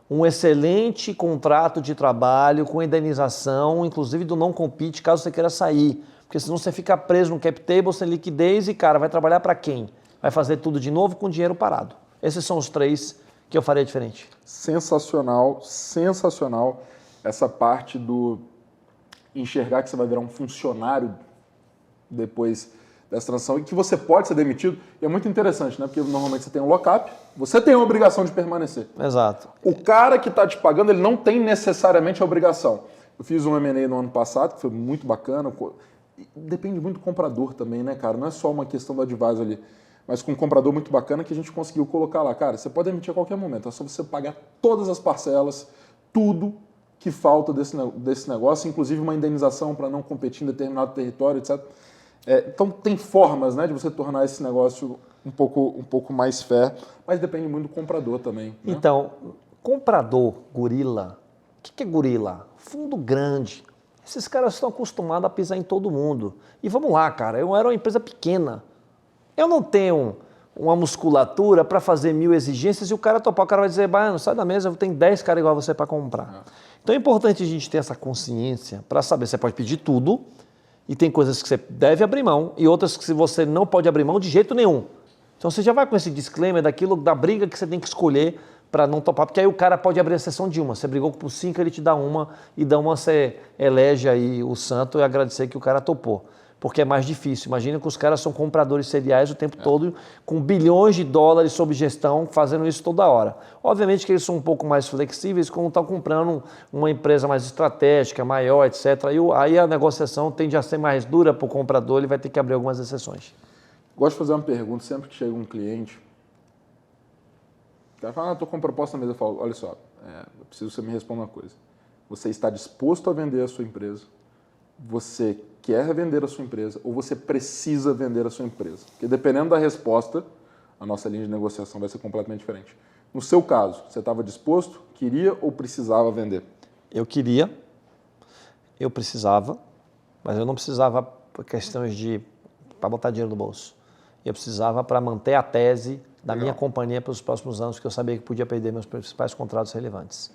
um excelente contrato de trabalho com indenização, inclusive do não compete, caso você queira sair. Porque senão você fica preso no cap table, sem liquidez e, cara, vai trabalhar para quem? Vai fazer tudo de novo com dinheiro parado. Esses são os 3 que eu faria diferente. Sensacional, sensacional essa parte do enxergar que você vai virar um funcionário depois dessa transição e que você pode ser demitido. E é muito interessante, né? Porque normalmente você tem um lock-up, você tem a obrigação de permanecer. Exato. O cara que está te pagando, ele não tem necessariamente a obrigação. Eu fiz um M&A no ano passado, que foi muito bacana. Depende muito do comprador também, né, cara? Não é só uma questão do advisor ali. Mas com um comprador muito bacana que a gente conseguiu colocar lá. Cara, você pode emitir a qualquer momento. É só você pagar todas as parcelas, tudo que falta desse negócio, inclusive uma indenização para não competir em determinado território, etc. Então tem formas, né, de você tornar esse negócio um pouco mais fair, mas depende muito do comprador também. Né? Então, comprador, gorila, o que é gorila? Fundo grande. Esses caras estão acostumados a pisar em todo mundo. E vamos lá, cara, eu era uma empresa pequena. Eu não tenho uma musculatura para fazer 1000 exigências e o cara topar, o cara vai dizer, Baiano, sai da mesa, eu tenho 10 caras igual a você para comprar. Então é importante a gente ter essa consciência para saber, você pode pedir tudo e tem coisas que você deve abrir mão e outras que você não pode abrir mão de jeito nenhum. Então você já vai com esse disclaimer da briga que você tem que escolher para não topar, porque aí o cara pode abrir a sessão de uma. Você brigou por 5, ele te dá uma e dá uma, você elege aí o santo e agradecer que o cara topou. Porque é mais difícil. Imagina que os caras são compradores seriais o tempo todo, com bilhões de dólares sob gestão, fazendo isso toda hora. Obviamente que eles são um pouco mais flexíveis quando estão comprando uma empresa mais estratégica, maior, etc. Aí a negociação tende a ser mais dura para o comprador, ele vai ter que abrir algumas exceções. Gosto de fazer uma pergunta sempre que chega um cliente. O cara fala, estou com uma proposta na mesa. Eu falo, olha só, eu preciso que você me responda uma coisa. Você está disposto a vender a sua empresa? Você quer vender a sua empresa ou você precisa vender a sua empresa? Porque dependendo da resposta, a nossa linha de negociação vai ser completamente diferente. No seu caso, você estava disposto, queria ou precisava vender? Eu queria, eu precisava, mas eu não precisava por questões para botar dinheiro no bolso. Eu precisava para manter a tese da minha companhia pelos próximos anos, porque eu sabia que podia perder meus principais contratos relevantes.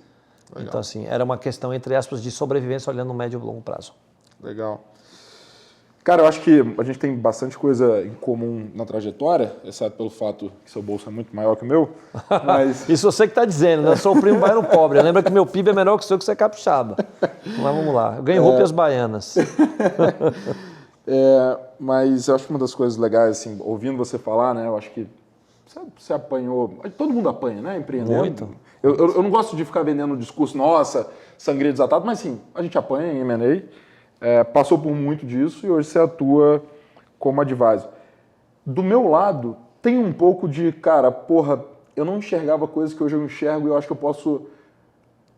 Legal. Então, assim, era uma questão, entre aspas, de sobrevivência olhando no médio e longo prazo. Legal. Cara, eu acho que a gente tem bastante coisa em comum na trajetória, exceto pelo fato que seu bolso é muito maior que o meu. Mas... Isso você que está dizendo, né? Eu sou o primo baiano pobre. Lembra que meu PIB é menor que o seu, que você é capixaba. Mas vamos lá. Eu ganho rupias baianas. Mas eu acho que uma das coisas legais, assim, ouvindo você falar, né? Eu acho que você apanhou... Todo mundo apanha, né? Empreendendo. Muito. Eu não gosto de ficar vendendo um discurso, nossa, sangria desatado, mas sim, a gente apanha em M&A. Passou por muito disso e hoje você atua como advisor. Do meu lado, tem um pouco de, cara, porra, eu não enxergava coisas que hoje eu enxergo e eu acho que eu posso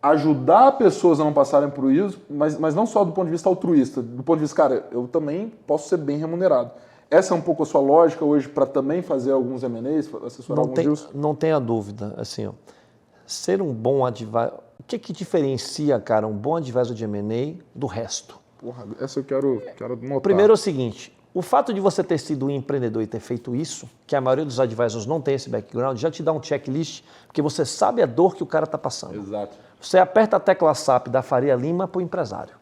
ajudar pessoas a não passarem por isso, mas não só do ponto de vista altruísta, do ponto de vista, cara, eu também posso ser bem remunerado. Essa é um pouco a sua lógica hoje para também fazer alguns M&As, assessorar alguns deals? Não tenha dúvida, assim, ó. ser um bom advisor... O que diferencia, cara, um bom advisor de M&A do resto? Porra, essa eu quero notar. Primeiro é o seguinte, o fato de você ter sido um empreendedor e ter feito isso, que a maioria dos advisors não tem esse background, já te dá um checklist, porque você sabe a dor que o cara está passando. Exato. Você aperta a tecla SAP da Faria Lima para o empresário.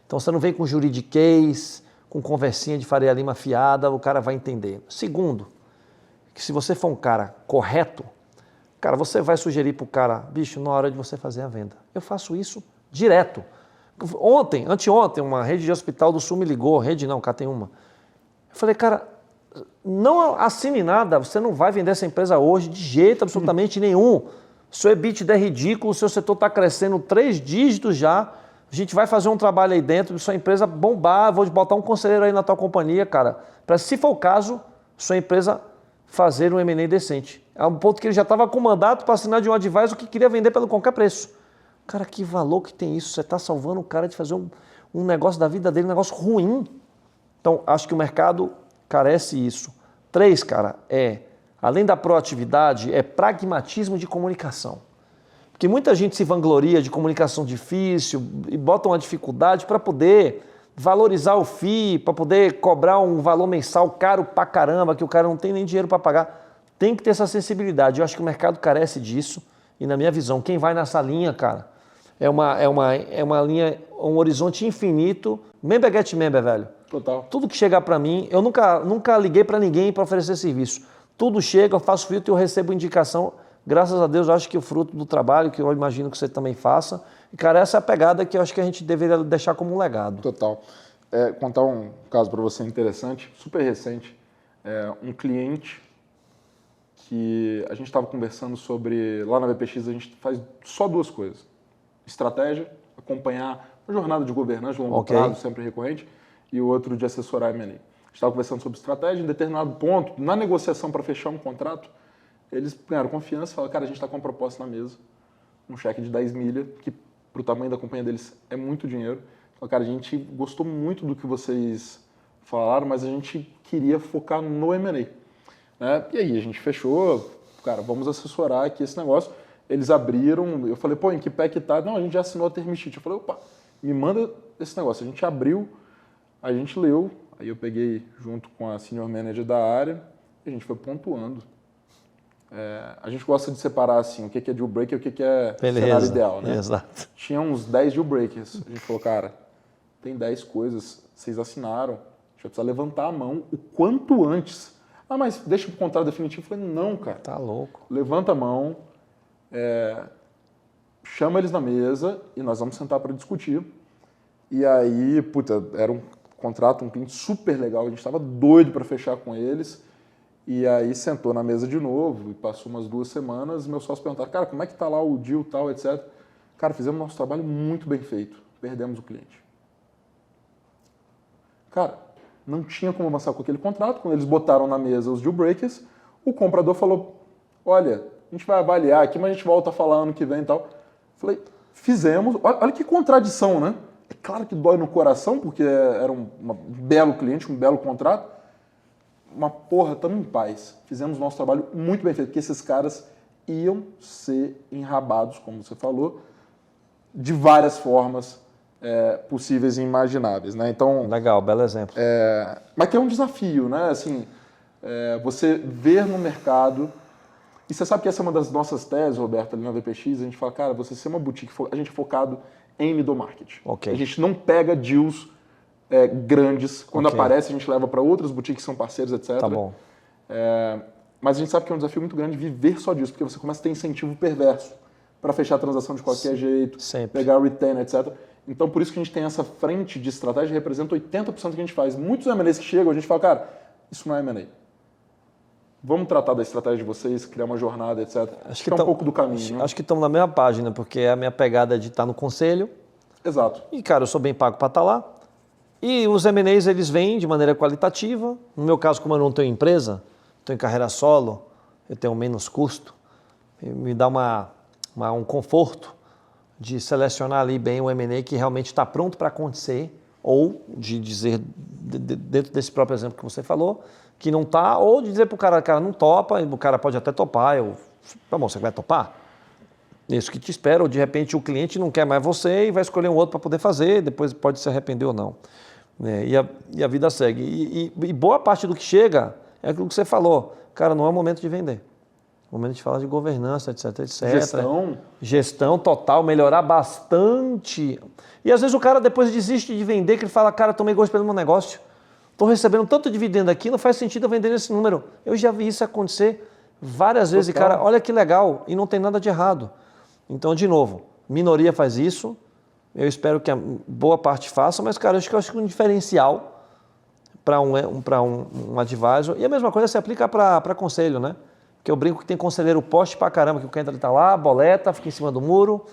Então você não vem com juridiquês, com conversinha de Faria Lima fiada, o cara vai entender. Segundo, que se você for um cara correto, cara, você vai sugerir para o cara, bicho, na hora de você fazer a venda. Eu faço isso direto. Anteontem, uma rede de hospital do Sul me ligou, rede não, cá tem uma. Eu falei, cara, não assine nada, você não vai vender essa empresa hoje de jeito absolutamente nenhum. Seu EBITDA é ridículo, seu setor está crescendo 3 dígitos já, a gente vai fazer um trabalho aí dentro, sua empresa bombar, vou botar um conselheiro aí na tua companhia, cara, para, se for o caso, sua empresa fazer um M&A decente. É um ponto que ele já estava com mandato para assinar de um advisor que queria vender pelo qualquer preço. Cara, que valor que tem isso? Você está salvando o cara de fazer um negócio da vida dele, um negócio ruim. Então, acho que o mercado carece isso. 3, cara, além da proatividade, é pragmatismo de comunicação. Porque muita gente se vangloria de comunicação difícil e bota uma dificuldade para poder valorizar o FII, para poder cobrar um valor mensal caro pra caramba, que o cara não tem nem dinheiro para pagar. Tem que ter essa sensibilidade. Eu acho que o mercado carece disso. E na minha visão, quem vai nessa linha, cara, é uma linha, um horizonte infinito. Member get member, velho. Total. Tudo que chegar para mim, eu nunca liguei para ninguém para oferecer serviço. Tudo chega, eu faço filtro e eu recebo indicação. Graças a Deus, eu acho que o fruto do trabalho, que eu imagino que você também faça. E, cara, essa é a pegada que eu acho que a gente deveria deixar como um legado. Total. Contar um caso para você interessante, super recente. Um cliente que a gente estava conversando sobre, lá na VPX a gente faz só 2 coisas. Estratégia, acompanhar a jornada de governança de longo prazo, sempre recorrente, e o outro de assessorar M&A. A gente estava conversando sobre estratégia, em determinado ponto, na negociação para fechar um contrato, eles ganharam confiança e falaram, cara, a gente está com uma proposta na mesa, um cheque de 10 milha, que para o tamanho da companhia deles é muito dinheiro. Falaram, cara, a gente gostou muito do que vocês falaram, mas a gente queria focar no M&A. E aí a gente fechou, cara, vamos assessorar aqui esse negócio. Eles abriram, eu falei, pô, em que pé que tá? Não, a gente já assinou a term sheet. Eu falei, opa, me manda esse negócio. A gente abriu, a gente leu, aí eu peguei junto com a senior manager da área e a gente foi pontuando. A gente gosta de separar assim, o que é deal breaker e o que é cenário ideal, né? Exato. Tinha uns 10 deal breakers. A gente falou, cara, tem 10 coisas, vocês assinaram, a gente vai precisar levantar a mão o quanto antes. Ah, mas deixa o contrato definitivo. Eu falei, não, cara. Tá louco. Levanta a mão, chama eles na mesa e nós vamos sentar para discutir. E aí, puta, era um contrato, um cliente super legal, a gente estava doido para fechar com eles. E aí sentou na mesa de novo e passou umas 2 semanas, meu sócio perguntaram, cara, como é que tá lá o deal tal, etc. Cara, fizemos nosso trabalho muito bem feito, perdemos o cliente. Cara, não tinha como avançar com aquele contrato. Quando eles botaram na mesa os deal breakers, o comprador falou, olha, a gente vai avaliar aqui, mas a gente volta a falar ano que vem e tal. Falei, fizemos. Olha que contradição, né? É claro que dói no coração, porque era um belo cliente, um belo contrato. Mas, porra, estamos em paz. Fizemos nosso trabalho muito bem feito, porque esses caras iam ser enrabados, como você falou, de várias formas possíveis e imagináveis, né? Então, legal, belo exemplo. Mas que é um desafio, né? Assim, você ver no mercado... E você sabe que essa é uma das nossas teses, Roberto, ali na VPX, a gente fala, cara, você ser uma boutique, a gente é focado em middle market. Okay. A gente não pega deals grandes. Quando aparece, a gente leva para outras boutiques que são parceiros, etc. Tá bom. Mas a gente sabe que é um desafio muito grande viver só disso, porque você começa a ter incentivo perverso para fechar a transação de qualquer jeito, pegar retainer, etc. Então, por isso que a gente tem essa frente de estratégia que representa 80% do que a gente faz. Muitos M&As que chegam, a gente fala, cara, isso não é M&A. Vamos tratar da estratégia de vocês, criar uma jornada, etc. Acho que é um pouco do caminho. Acho que estamos na mesma página, porque a minha pegada é de estar no conselho. Exato. E, cara, eu sou bem pago para estar lá. E os M&As, eles vêm de maneira qualitativa. No meu caso, como eu não tenho empresa, estou em carreira solo, eu tenho menos custo, me dá um conforto de selecionar ali bem o M&A que realmente está pronto para acontecer, ou de dizer, dentro desse próprio exemplo que você falou, que não está, ou de dizer para o cara não topa, o cara pode até topar, tá bom, você vai topar? Isso que te espera, ou de repente o cliente não quer mais você e vai escolher um outro para poder fazer, depois pode se arrepender ou não. E a vida segue. E boa parte do que chega é aquilo que você falou. Cara, não é o momento de vender. É o momento de falar de governança, etc, etc. Gestão total, melhorar bastante. E às vezes o cara depois desiste de vender, que ele fala, cara, tomei gosto pelo meu negócio. Estou recebendo tanto dividendo aqui, não faz sentido eu vender esse número. Eu já vi isso acontecer várias vezes. E, cara, olha que legal, e não tem nada de errado. Então, de novo, minoria faz isso, eu espero que a boa parte faça, mas, cara, eu acho que um diferencial para um advisor, e a mesma coisa se aplica para conselho, né? Porque eu brinco que tem conselheiro poste pra caramba, que o cliente está lá, boleta, fica em cima do muro,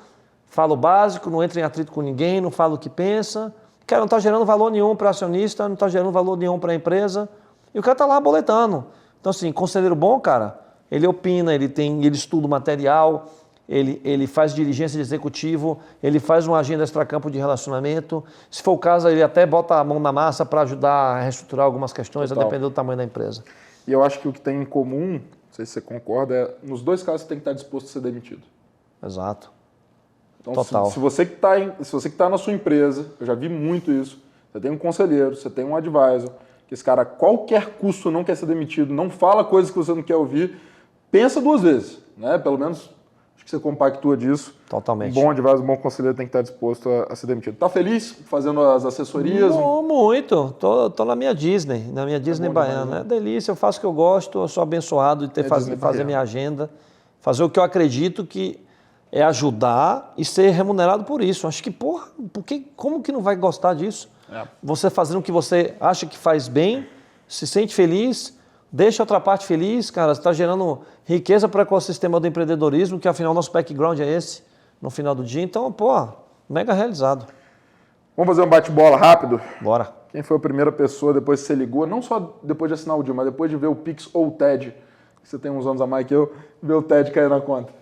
fala o básico, não entra em atrito com ninguém, não fala o que pensa, cara, não está gerando valor nenhum para acionista, não está gerando valor nenhum para a empresa, e o cara está lá boletando. Então, assim, conselheiro bom, cara, ele opina, ele estuda o material, ele faz diligência de executivo, ele faz uma agenda extracampo de relacionamento. Se for o caso, ele até bota a mão na massa para ajudar a reestruturar algumas questões, a depender do tamanho da empresa. E eu acho que o que tem em comum, não sei se você concorda, é nos dois casos você tem que estar disposto a ser demitido. Exato. Então, total. Se você que está na sua empresa, eu já vi muito isso, você tem um conselheiro, você tem um advisor, que esse cara, a qualquer custo, não quer ser demitido, não fala coisas que você não quer ouvir, pensa duas vezes, né? Pelo menos que você compactua disso. Totalmente. Um bom advisor, um bom conselheiro tem que estar disposto a ser demitido. Tá feliz fazendo as assessorias? Muito. Tô na minha Disney baiana. É delícia, eu faço o que eu gosto, eu sou abençoado de ter fazer minha agenda, fazer o que eu acredito que é ajudar e ser remunerado por isso. Acho que, como que não vai gostar disso? Você fazendo o que você acha que faz bem, se sente feliz, deixa a outra parte feliz, cara, você está gerando riqueza para o ecossistema do empreendedorismo, que afinal nosso background é esse, no final do dia. Então, mega realizado. Vamos fazer um bate-bola rápido? Bora. Quem foi a primeira pessoa depois que você ligou, não só depois de assinar o deal, mas depois de ver o Pix ou o TED, que você tem uns anos a mais que eu, ver o TED cair na conta?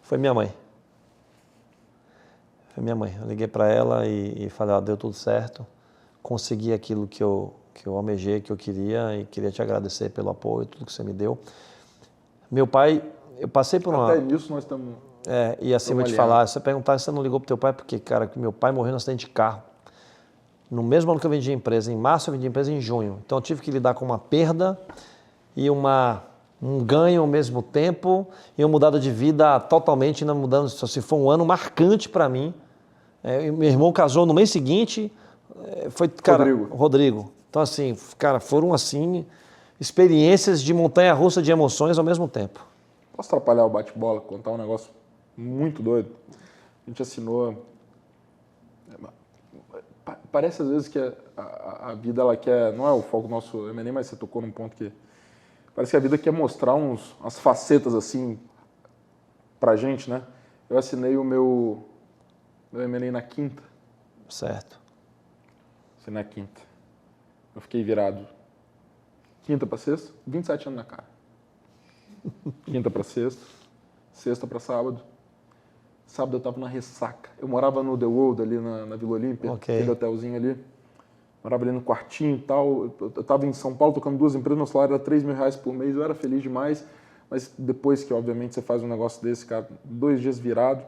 Foi minha mãe. Eu liguei para ela e falei, deu tudo certo, consegui aquilo que eu almejei, que eu queria, e queria te agradecer pelo apoio, tudo que você me deu. Meu pai, eu passei por uma... Até nisso nós estamos... e assim vou te falar, se você perguntar se você não ligou pro teu pai, porque, cara, meu pai morreu no acidente de carro. No mesmo ano que eu vendi a empresa, em março eu vendi a empresa em junho. Então eu tive que lidar com uma perda e um ganho ao mesmo tempo e uma mudada de vida totalmente, mudando, se foi um ano marcante para mim. Meu irmão casou no mês seguinte, foi, cara, Rodrigo. Então, assim, cara, foram, assim, experiências de montanha-russa de emoções ao mesmo tempo. Posso atrapalhar o bate-bola, contar um negócio muito doido? A gente assinou... Parece, às vezes, que a vida, ela quer... Não é o foco do nosso M&A, mas você tocou num ponto que... Parece que a vida quer mostrar umas facetas, assim, pra gente, né? Eu assinei o meu M&A na quinta. Certo. Assinei na quinta. Eu fiquei virado. Quinta para sexta, 27 anos na cara. Quinta para sexta, sexta para sábado. Sábado eu tava na ressaca. Eu morava no The World, ali na Vila Olímpia, aquele hotelzinho ali. Morava ali no quartinho e tal. Eu tava em São Paulo tocando 2 empresas, meu salário era R$3.000 por mês, eu era feliz demais. Mas depois que, obviamente, você faz um negócio desse, cara, 2 dias virado.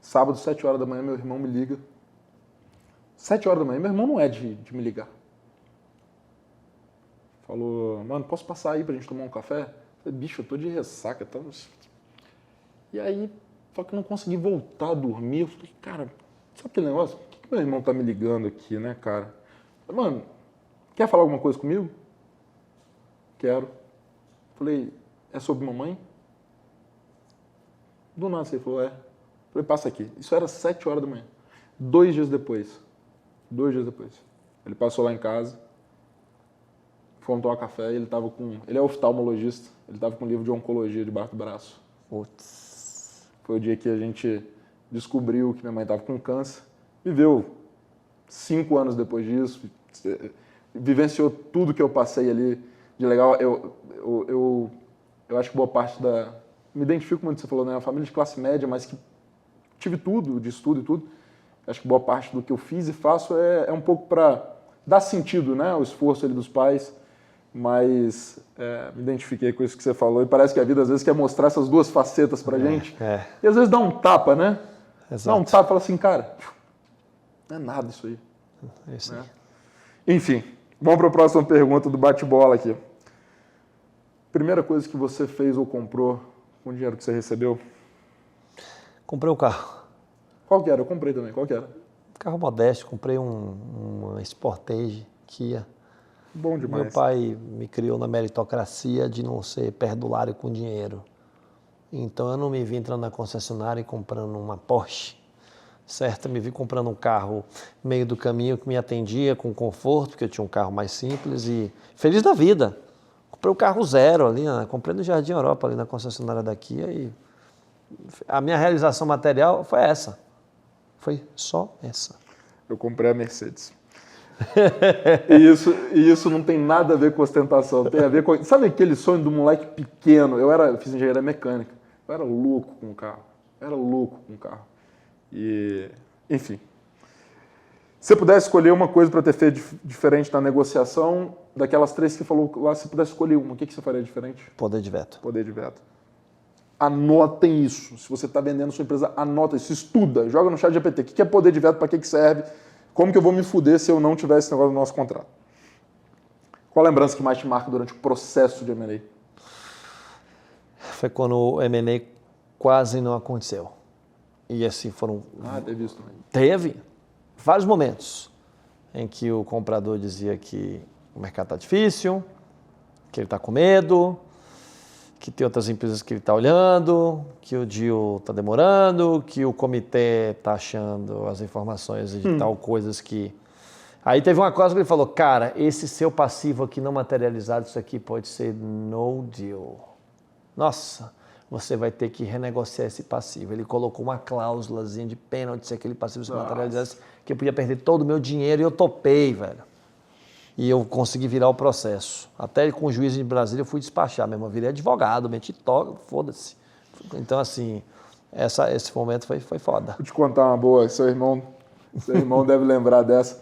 Sábado, 7 horas da manhã, meu irmão me liga. 7 horas da manhã, meu irmão não é de me ligar. Falou, mano, posso passar aí pra gente tomar um café? Eu falei, bicho, eu tô de ressaca. Tá... E aí, só que eu não consegui voltar a dormir. Eu falei, cara, sabe aquele negócio? Por que meu irmão tá me ligando aqui, né, cara? Eu falei, mano, quer falar alguma coisa comigo? Quero. Eu falei, é sobre mamãe? Do nada, ele falou, é. Eu falei, passa aqui. Isso era 7 horas da manhã. 2 dias depois, ele passou lá em casa, fomos tomar café e ele estava com... Ele é oftalmologista, ele estava com um livro de oncologia debaixo do braço. Putz. Foi o dia que a gente descobriu que minha mãe estava com câncer. Viveu 5 anos depois disso, vivenciou tudo que eu passei ali de legal. Eu acho que boa parte da... Me identifico muito, você falou, né? Uma família de classe média, mas que tive tudo, de estudo e tudo. Acho que boa parte do que eu fiz e faço é um pouco para dar sentido, né, ao esforço ali dos pais. mas me identifiquei com isso que você falou e parece que a vida às vezes quer mostrar essas duas facetas pra gente. E às vezes dá um tapa, né? Exato. Dá um tapa e fala assim, cara, não é nada isso aí. É isso aí. Né? Enfim, vamos para a próxima pergunta do bate-bola aqui. Primeira coisa que você fez ou comprou com o dinheiro que você recebeu? Comprei um carro. Qual que era? Eu comprei também. Qual que era? Carro modesto, comprei uma Sportage Kia. Bom demais. Meu pai me criou na meritocracia de não ser perdulário com dinheiro. Então eu não me vi entrando na concessionária e comprando uma Porsche, certo? Eu me vi comprando um carro meio do caminho que me atendia com conforto, porque eu tinha um carro mais simples e feliz da vida. Comprei o carro zero ali, comprei no Jardim Europa, ali na concessionária da Kia e a minha realização material foi essa. Foi só essa. Eu comprei a Mercedes. e isso não tem nada a ver com ostentação, tem a ver com... Sabe aquele sonho do moleque pequeno? Eu fiz engenharia mecânica. Eu era louco com o carro. E, enfim. Se você pudesse escolher uma coisa para ter feito diferente na negociação, daquelas 3 que você falou lá, se pudesse escolher uma, o que você faria diferente? Poder de veto. Poder de veto. Anotem isso. Se você está vendendo sua empresa, anota isso. Estuda. Joga no chat GPT. O que é poder de veto? Para que serve? Como que eu vou me fuder se eu não tiver esse negócio no nosso contrato? Qual a lembrança que mais te marca durante o processo de M&A? Foi quando o M&A quase não aconteceu. E assim foram... teve isso também. Teve vários momentos em que o comprador dizia que o mercado está difícil, que ele está com medo, que tem outras empresas que ele está olhando, que o deal está demorando, que o comitê está achando as informações de tal coisas que... Aí teve uma coisa que ele falou, cara, esse seu passivo aqui não materializado, isso aqui pode ser no deal. Nossa, você vai ter que renegociar esse passivo. Ele colocou uma cláusulazinha de pênalti se aquele passivo se materializasse, que eu podia perder todo o meu dinheiro e eu topei, velho. E eu consegui virar o processo. Até com o juiz de Brasília eu fui despachar mesmo. Eu virei advogado, meti toga, foda-se. Então, assim, esse momento foi foda. Vou te contar uma boa. Seu irmão deve lembrar dessa.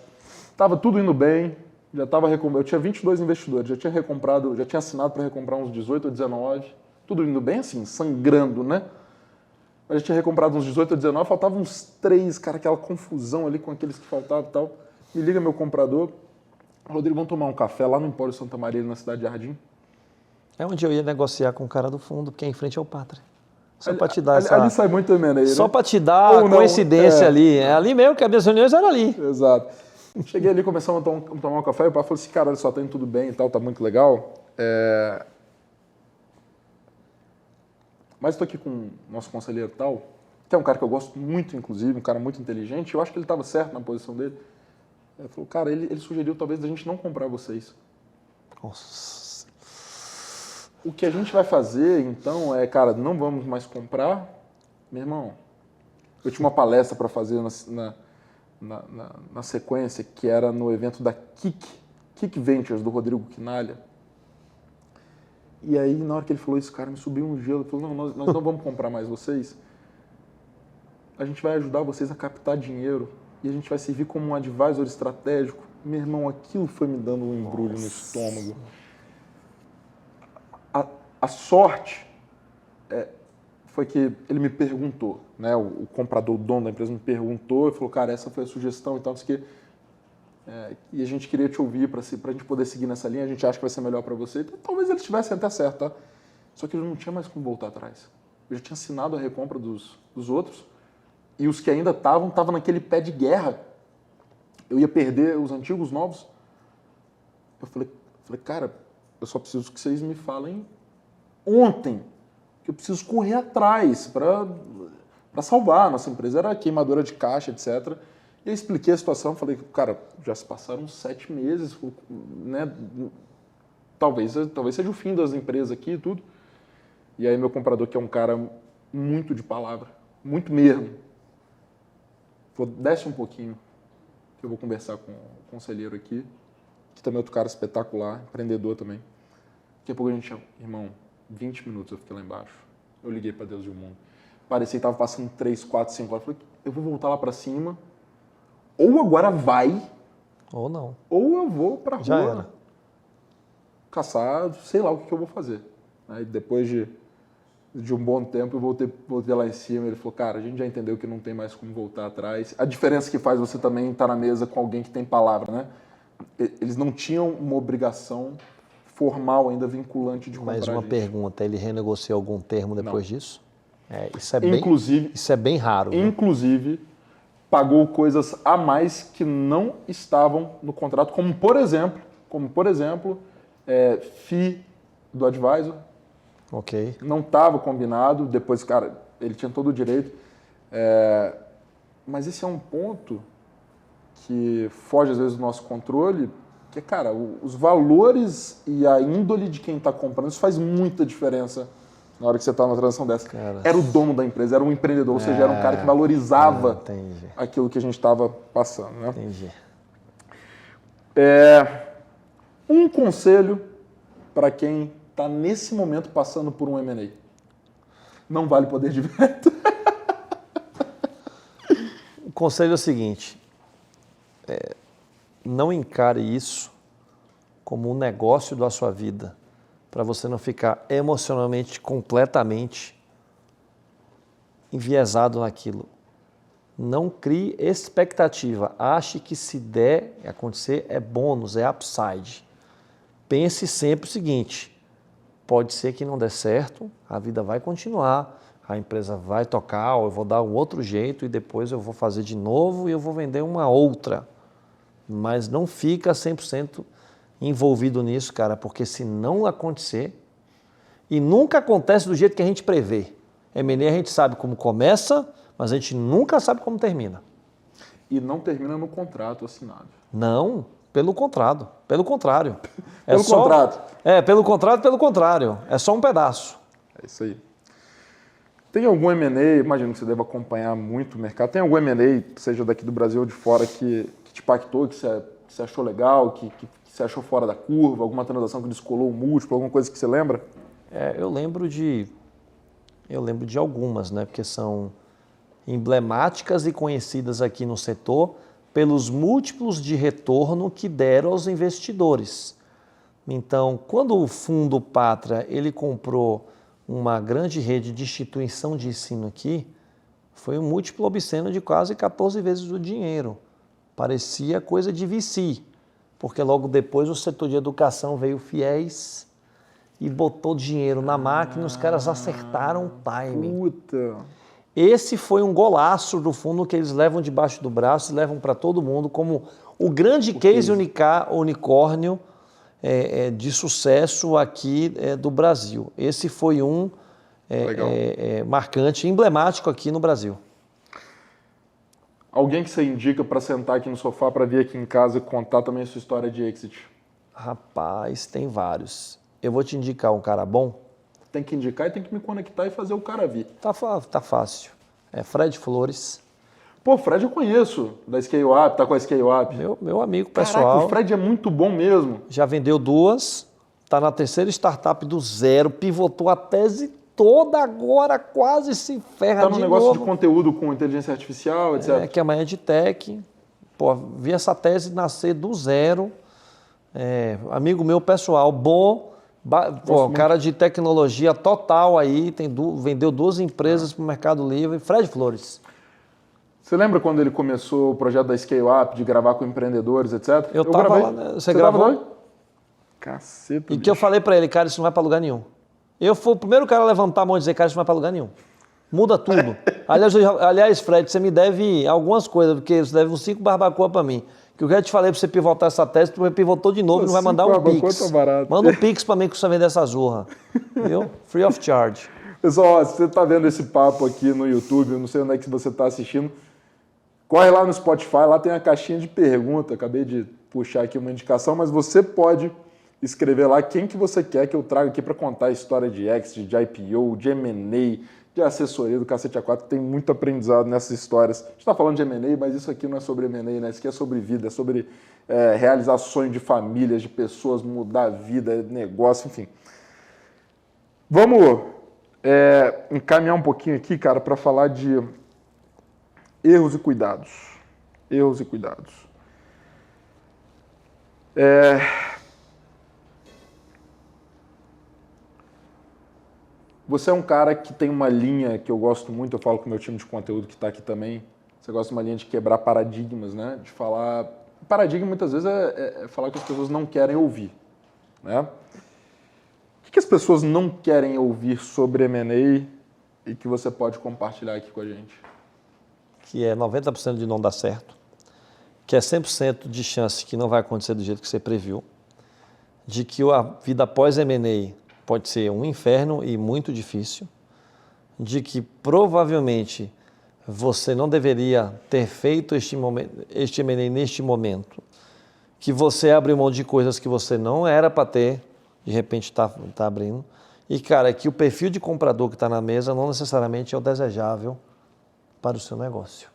Tava tudo indo bem. Eu tinha 22 investidores. Já tinha assinado para recomprar uns 18 ou 19. Tudo indo bem, assim, sangrando, né? Mas já tinha recomprado uns 18 ou 19. Faltavam uns 3, cara, aquela confusão ali com aqueles que faltavam e tal. Me liga meu comprador. Rodrigo, vamos tomar um café lá no Empório Santa Maria, na Cidade de Jardim? É onde eu ia negociar com o cara do fundo, porque é em frente ao Pátria. Só para te dar ali sai muito M&A, né? Só para te dar a coincidência ali. É ali mesmo, que as minhas reuniões eram ali. Exato. Cheguei ali, começamos a tomar um café, e o pai falou assim, cara, olha só, tá indo tudo bem e tal, tá muito legal. Mas estou aqui com o nosso conselheiro e tal, que é um cara que eu gosto muito, inclusive, um cara muito inteligente, eu acho que ele estava certo na posição dele. Ele falou, cara, ele sugeriu talvez a gente não comprar vocês. Nossa. O que a gente vai fazer, então, cara, não vamos mais comprar. Meu irmão, eu tinha uma palestra para fazer na sequência, que era no evento da Kik Ventures, do Rodrigo Quinalha. E aí, na hora que ele falou isso, cara, me subiu um gelo. Ele falou, não, nós não vamos comprar mais vocês. A gente vai ajudar vocês a captar dinheiro e a gente vai servir como um advisor estratégico. Meu irmão, aquilo foi me dando um embrulho no estômago. A sorte foi que ele me perguntou, né? O comprador, o dono da empresa me perguntou e falou, cara, essa foi a sugestão e tal, que e a gente queria te ouvir para a gente poder seguir nessa linha, a gente acha que vai ser melhor para você. Talvez eles tivessem até certo, tá? Só que eu não tinha mais como voltar atrás. Eu já tinha assinado a recompra dos outros e os que ainda estavam naquele pé de guerra. Eu ia perder os antigos, os novos. Eu falei, cara, eu só preciso que vocês me falem ontem, que eu preciso correr atrás para salvar. Nossa empresa era queimadora de caixa, etc. E eu expliquei a situação, falei, cara, já se passaram 7 meses, né? Talvez seja o fim das empresas aqui e tudo. E aí meu comprador, que é um cara muito de palavra, muito mesmo, falou, desce um pouquinho, que eu vou conversar com o conselheiro aqui, que também é outro cara espetacular, empreendedor também. Daqui a pouco a gente, irmão, 20 minutos eu fiquei lá embaixo. Eu liguei para Deus e o mundo. Parecia que estava passando 3, 4, 5 horas. Falei, eu vou voltar lá para cima, ou agora vai, ou não. ou eu vou para rua. Já era. caçar, sei lá o que eu vou fazer. Aí depois de um bom tempo eu voltei lá em cima, ele falou, cara, a gente já entendeu que não tem mais como voltar atrás. A diferença que faz você também estar na mesa com alguém que tem palavra, né? Eles não tinham uma obrigação formal ainda vinculante de comprar. Mais uma pergunta, ele renegociou algum termo depois disso? Isso é bem raro. Inclusive, pagou coisas a mais que não estavam no contrato, como por exemplo, FII do advisor. Ok. Não estava combinado, depois, cara, ele tinha todo o direito. Mas esse é um ponto que foge às vezes do nosso controle, que, cara, os valores e a índole de quem está comprando, isso faz muita diferença na hora que você está numa transação dessa. Cara, era o dono da empresa, era um empreendedor, ou seja, era um cara que valorizava aquilo que a gente estava passando. Né? Entendi. Um conselho para quem está nesse momento passando por um M&A. Não vale poder de vento. O conselho é o seguinte, não encare isso como um negócio da sua vida, para você não ficar emocionalmente, completamente enviesado naquilo. Não crie expectativa. Ache que se der acontecer, é bônus, é upside. Pense sempre o seguinte, pode ser que não dê certo, a vida vai continuar, a empresa vai tocar, ou eu vou dar um outro jeito e depois eu vou fazer de novo e eu vou vender uma outra. Mas não fica 100% envolvido nisso, cara, porque se não acontecer, e nunca acontece do jeito que a gente prevê. M&A a gente sabe como começa, mas a gente nunca sabe como termina. E não termina no contrato assinado. Não, pelo contrário. Pelo contrato. Pelo contrário. É só um pedaço. É isso aí. Tem algum M&A, imagino que você deve acompanhar muito o mercado, tem algum M&A, seja daqui do Brasil ou de fora, que te impactou, que você achou legal, que você achou fora da curva, alguma transação que descolou o múltiplo, alguma coisa que você lembra? Eu lembro de algumas, né? Porque são emblemáticas e conhecidas aqui no setor pelos múltiplos de retorno que deram aos investidores. Então, quando o Fundo Pátria ele comprou uma grande rede de instituição de ensino aqui, foi um múltiplo obsceno de quase 14 vezes o dinheiro. Parecia coisa de VC, porque logo depois o setor de educação veio fiéis e botou dinheiro na máquina e os caras acertaram o timing. Puta! Esse foi um golaço do fundo que eles levam debaixo do braço, levam para todo mundo como o grande case unicórnio de sucesso aqui do Brasil. Esse foi um marcante, emblemático aqui no Brasil. Alguém que você indica para sentar aqui no sofá para vir aqui em casa e contar também a sua história de exit? Rapaz, tem vários. Eu vou te indicar um cara bom. Tem que indicar e tem que me conectar e fazer o cara vir. Tá fácil. É Fred Flores. Pô, Fred eu conheço, da Scale Up, tá com a Scale Up. Meu amigo pessoal. Caraca, o Fred é muito bom mesmo. Já vendeu 2, tá na terceira startup do zero, pivotou a tese toda agora, quase se ferra de novo. Tá no negócio de conteúdo com inteligência artificial, etc. Que amanhã é de tech. Pô, vi essa tese nascer do zero. Amigo meu pessoal, bom. Cara de tecnologia total aí, vendeu 2 empresas para o Mercado Livre. Fred Flores. Você lembra quando ele começou o projeto da Scale Up, de gravar com empreendedores, etc? Eu tava gravei. lá, né? Você gravou? Caceta, E que eu falei para ele, cara, isso não vai para lugar nenhum. Eu fui o primeiro cara a levantar a mão e dizer, cara, isso não vai para lugar nenhum. Muda tudo. Aliás, Fred, você me deve algumas coisas, porque você deve uns 5 barbacoa para mim. Que eu já te falei para você pivotar essa tese, tu pivotou de novo e não vai mandar um Pix. Manda um Pix para mim que você vender essa zorra. Viu? Free of charge. Pessoal, se você está vendo esse papo aqui no YouTube, eu não sei onde é que você está assistindo, corre lá no Spotify, lá tem a caixinha de pergunta. Acabei de puxar aqui uma indicação, mas você pode escrever lá quem que você quer que eu traga aqui para contar a história de exit, de IPO, de M&A, de assessoria do Cacete A4, tem muito aprendizado nessas histórias. A gente está falando de M&A, mas isso aqui não é sobre M&A, né? Isso aqui é sobre vida, é sobre realizar sonhos de famílias, de pessoas, mudar a vida, negócio, enfim. Vamos encaminhar um pouquinho aqui, cara, para falar de erros e cuidados. Erros e cuidados. Você é um cara que tem uma linha que eu gosto muito, eu falo com o meu time de conteúdo que está aqui também. Você gosta de uma linha de quebrar paradigmas, né? De falar... Paradigma, muitas vezes, é falar que as pessoas não querem ouvir, né? O que as pessoas não querem ouvir sobre M&A e que você pode compartilhar aqui com a gente? Que é 90% de não dar certo, que é 100% de chance que não vai acontecer do jeito que você previu, de que a vida após M&A pode ser um inferno e muito difícil, de que provavelmente você não deveria ter feito este M&A neste momento, que você abriu mão de coisas que você não era para ter, de repente está abrindo, e, cara, que o perfil de comprador que está na mesa não necessariamente é o desejável para o seu negócio.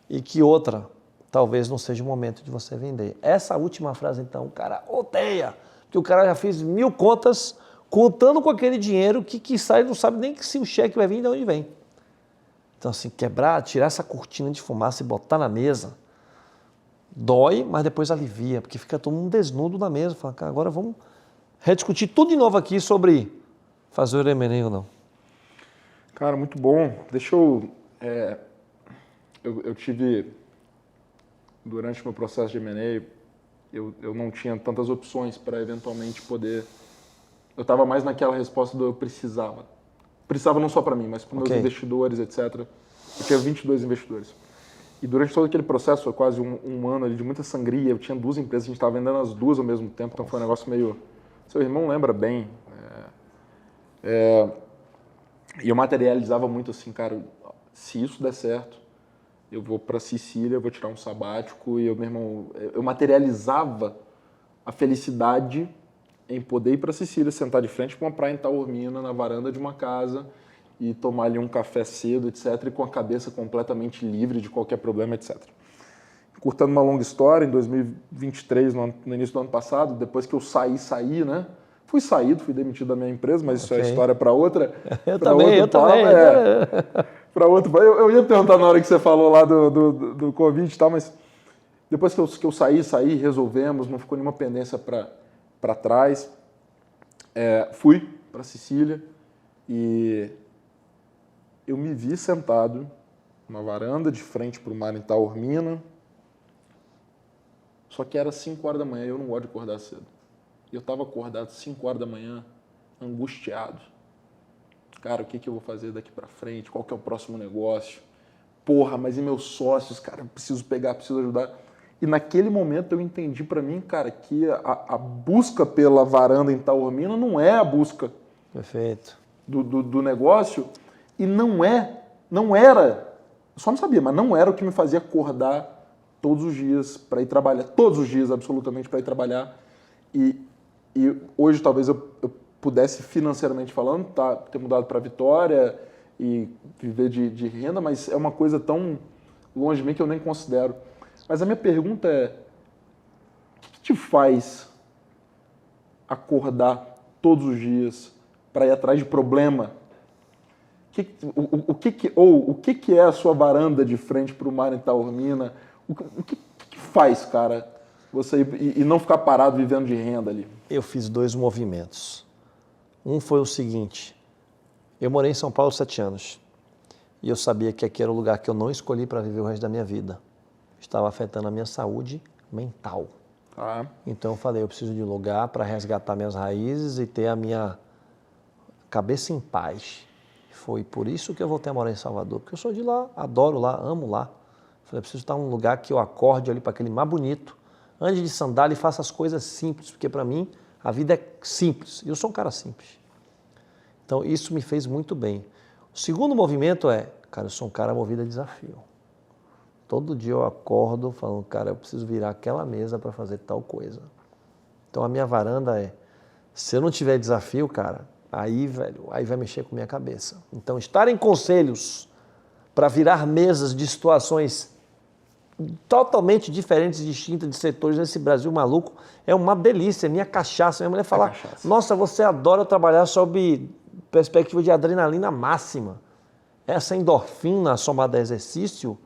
E que outra, talvez não seja o momento de você vender. Essa última frase, então, o cara odeia, que o cara já fez 1000 contas contando com aquele dinheiro que sai, não sabe nem se o cheque vai vir e de onde vem. Então, assim, tirar essa cortina de fumaça e botar na mesa, dói, mas depois alivia, porque fica todo mundo desnudo na mesa. Fala, cara, agora vamos rediscutir tudo de novo aqui sobre fazer o M&A ou não. Cara, muito bom. Deixa eu... Eu tive, durante o meu processo de M&A, eu não tinha tantas opções para eventualmente poder... Eu estava mais naquela resposta do eu precisava. Precisava não só para mim, mas para meus investidores, etc. Eu tinha 22 investidores. E durante todo aquele processo, foi quase um ano ali de muita sangria, eu tinha 2 empresas, a gente estava vendendo as 2 ao mesmo tempo, então foi um negócio meio... Seu irmão lembra bem. E eu materializava muito assim, cara, se isso der certo, eu vou para Sicília, eu vou tirar um sabático, e meu irmão, eu materializava a felicidade em poder ir para Sicília, sentar de frente para uma praia em Taormina, na varanda de uma casa, e tomar ali um café cedo, etc., e com a cabeça completamente livre de qualquer problema, etc. Curtando uma longa história, em 2023, no início do ano passado, depois que eu saí, né? Fui demitido da minha empresa, mas isso é história para outra. Eu também. Para outro, eu ia perguntar na hora que você falou lá do Covid e tal, mas depois que eu saí, resolvemos, não ficou nenhuma pendência para trás. Fui para Sicília e eu me vi sentado numa varanda de frente para o mar em Taormina, só que era 5 horas da manhã e eu não gosto de acordar cedo. E eu estava acordado 5 horas da manhã, angustiado. Cara, o que eu vou fazer daqui para frente? Qual que é o próximo negócio? Porra, mas e meus sócios? Cara, eu preciso pegar, preciso ajudar. E naquele momento eu entendi para mim, cara, que a busca pela varanda em Taormina não é a busca do negócio. E não era, só não sabia, mas não era o que me fazia acordar todos os dias para ir trabalhar, todos os dias absolutamente para ir trabalhar. E hoje talvez eu pudesse, financeiramente falando, ter mudado para Vitória e viver de renda, mas é uma coisa tão longe de mim que eu nem considero. Mas a minha pergunta é, o que te faz acordar todos os dias para ir atrás de problema? O que é a sua varanda de frente para o mar em Taormina? O que faz, cara, você ir, e não ficar parado vivendo de renda ali? Eu fiz 2 movimentos. Um foi o seguinte, eu morei em São Paulo 7 anos e eu sabia que aqui era o lugar que eu não escolhi para viver o resto da minha vida. Estava afetando a minha saúde mental. Então eu falei, eu preciso de um lugar para resgatar minhas raízes e ter a minha cabeça em paz. Foi por isso que eu voltei a morar em Salvador, porque eu sou de lá, adoro lá, amo lá. Falei, eu preciso estar num lugar que eu acorde ali para aquele mar bonito, ande de sandália e faça as coisas simples, porque para mim a vida é simples, e eu sou um cara simples. Então isso me fez muito bem. O segundo movimento cara, eu sou um cara movido a desafio. Todo dia eu acordo falando, cara, eu preciso virar aquela mesa para fazer tal coisa. Então a minha varanda se eu não tiver desafio, cara, aí vai mexer com a minha cabeça. Então estar em conselhos para virar mesas de situações totalmente diferentes, distintas de setores nesse Brasil maluco, é uma delícia, minha cachaça. Minha mulher fala, nossa, você adora trabalhar sob perspectiva de adrenalina máxima. Essa endorfina somada a exercício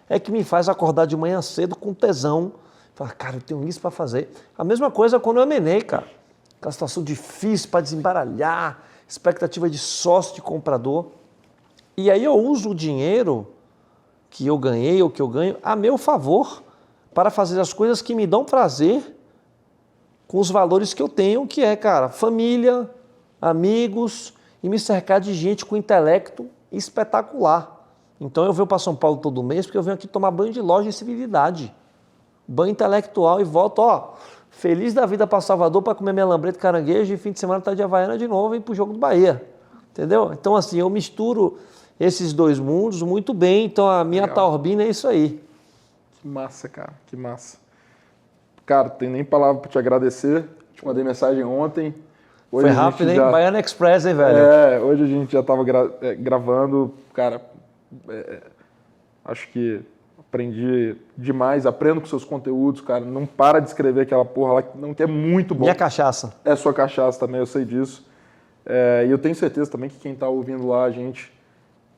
é que me faz acordar de manhã cedo com tesão. Falar, cara, eu tenho isso para fazer. A mesma coisa quando eu M&A, cara. Aquela situação difícil para desembaralhar, expectativa de sócio, de comprador. E aí eu uso o dinheiro que eu ganhei ou que eu ganho a meu favor para fazer as coisas que me dão prazer com os valores que eu tenho, que é, cara, família, amigos e me cercar de gente com intelecto espetacular. Então eu venho para São Paulo todo mês porque eu venho aqui tomar banho de loja e civilidade. Banho intelectual e volto, feliz da vida para Salvador para comer minha lambreta de caranguejo e fim de semana tá de Havaiana de novo e ir pro jogo do Bahia. Entendeu? Então assim, eu misturo esses dois mundos muito bem, então a minha taorbina é isso aí. Que massa, cara, que massa. Cara, não tem nem palavra para te agradecer. Te mandei mensagem ontem. Hoje foi rápido, hein? Baiana Express, hein, velho? Hoje a gente já estava gravando. Cara, acho que aprendi demais. Aprendo com seus conteúdos, cara. Não para de escrever aquela porra lá, que é muito bom. Minha cachaça. É sua cachaça também, eu sei disso. E eu tenho certeza também que quem está ouvindo lá, a gente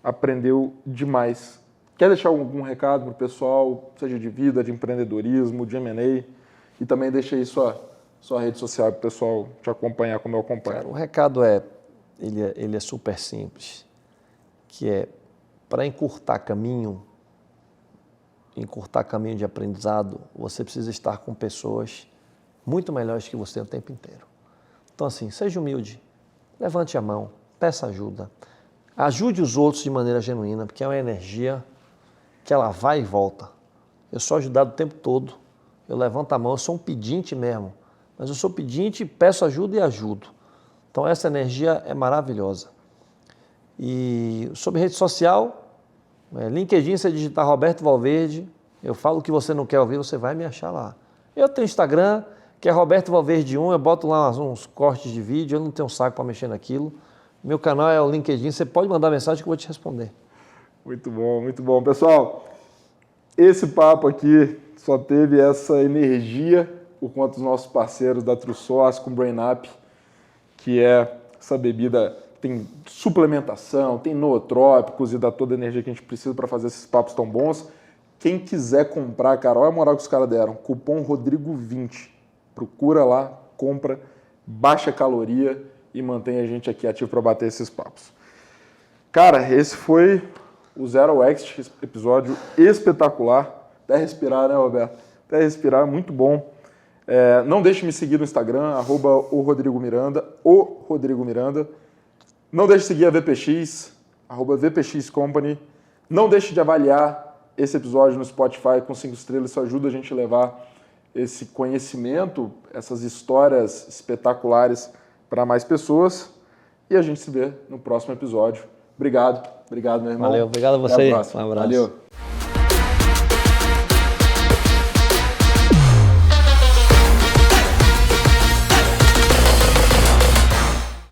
aprendeu demais. Quer deixar algum recado para o pessoal, seja de vida, de empreendedorismo, de M&A? E também deixa aí sua rede social para o pessoal te acompanhar como eu acompanho. Cara, o recado ele é super simples, que é para encurtar caminho de aprendizado, você precisa estar com pessoas muito melhores que você o tempo inteiro. Então assim, seja humilde, levante a mão, peça ajuda, ajude os outros de maneira genuína, porque é uma energia que ela vai e volta. Eu sou ajudado o tempo todo. Eu levanto a mão, eu sou um pedinte mesmo, mas eu sou pedinte, peço ajuda e ajudo. Então essa energia é maravilhosa. E sobre rede social, LinkedIn, você digitar Roberto Valverde, eu falo o que você não quer ouvir, você vai me achar lá. Eu tenho Instagram, que é Roberto Valverde 1, eu boto lá uns cortes de vídeo, eu não tenho saco para mexer naquilo. Meu canal é o LinkedIn, você pode mandar mensagem que eu vou te responder. Muito bom, muito bom. Pessoal, esse papo aqui só teve essa energia por conta dos nossos parceiros da True Source com Brain Up, que é essa bebida que tem suplementação, tem nootrópicos e dá toda a energia que a gente precisa para fazer esses papos tão bons. Quem quiser comprar, cara, olha a moral que os caras deram, cupom Rodrigo20. Procura lá, compra, baixa caloria e mantém a gente aqui ativo para bater esses papos. Cara, esse foi o Zero Exit, episódio espetacular. Até respirar, né, Roberto? Até respirar, muito bom. Não deixe de me seguir no Instagram, @o_Rodrigo_Miranda, o Rodrigo Miranda. Não deixe de seguir a VPX, @VPX Company. Não deixe de avaliar esse episódio no Spotify com 5 estrelas, isso ajuda a gente a levar esse conhecimento, essas histórias espetaculares para mais pessoas. E a gente se vê no próximo episódio. Obrigado, meu irmão. Valeu, obrigado a você. Até a próxima. Um abraço. Valeu.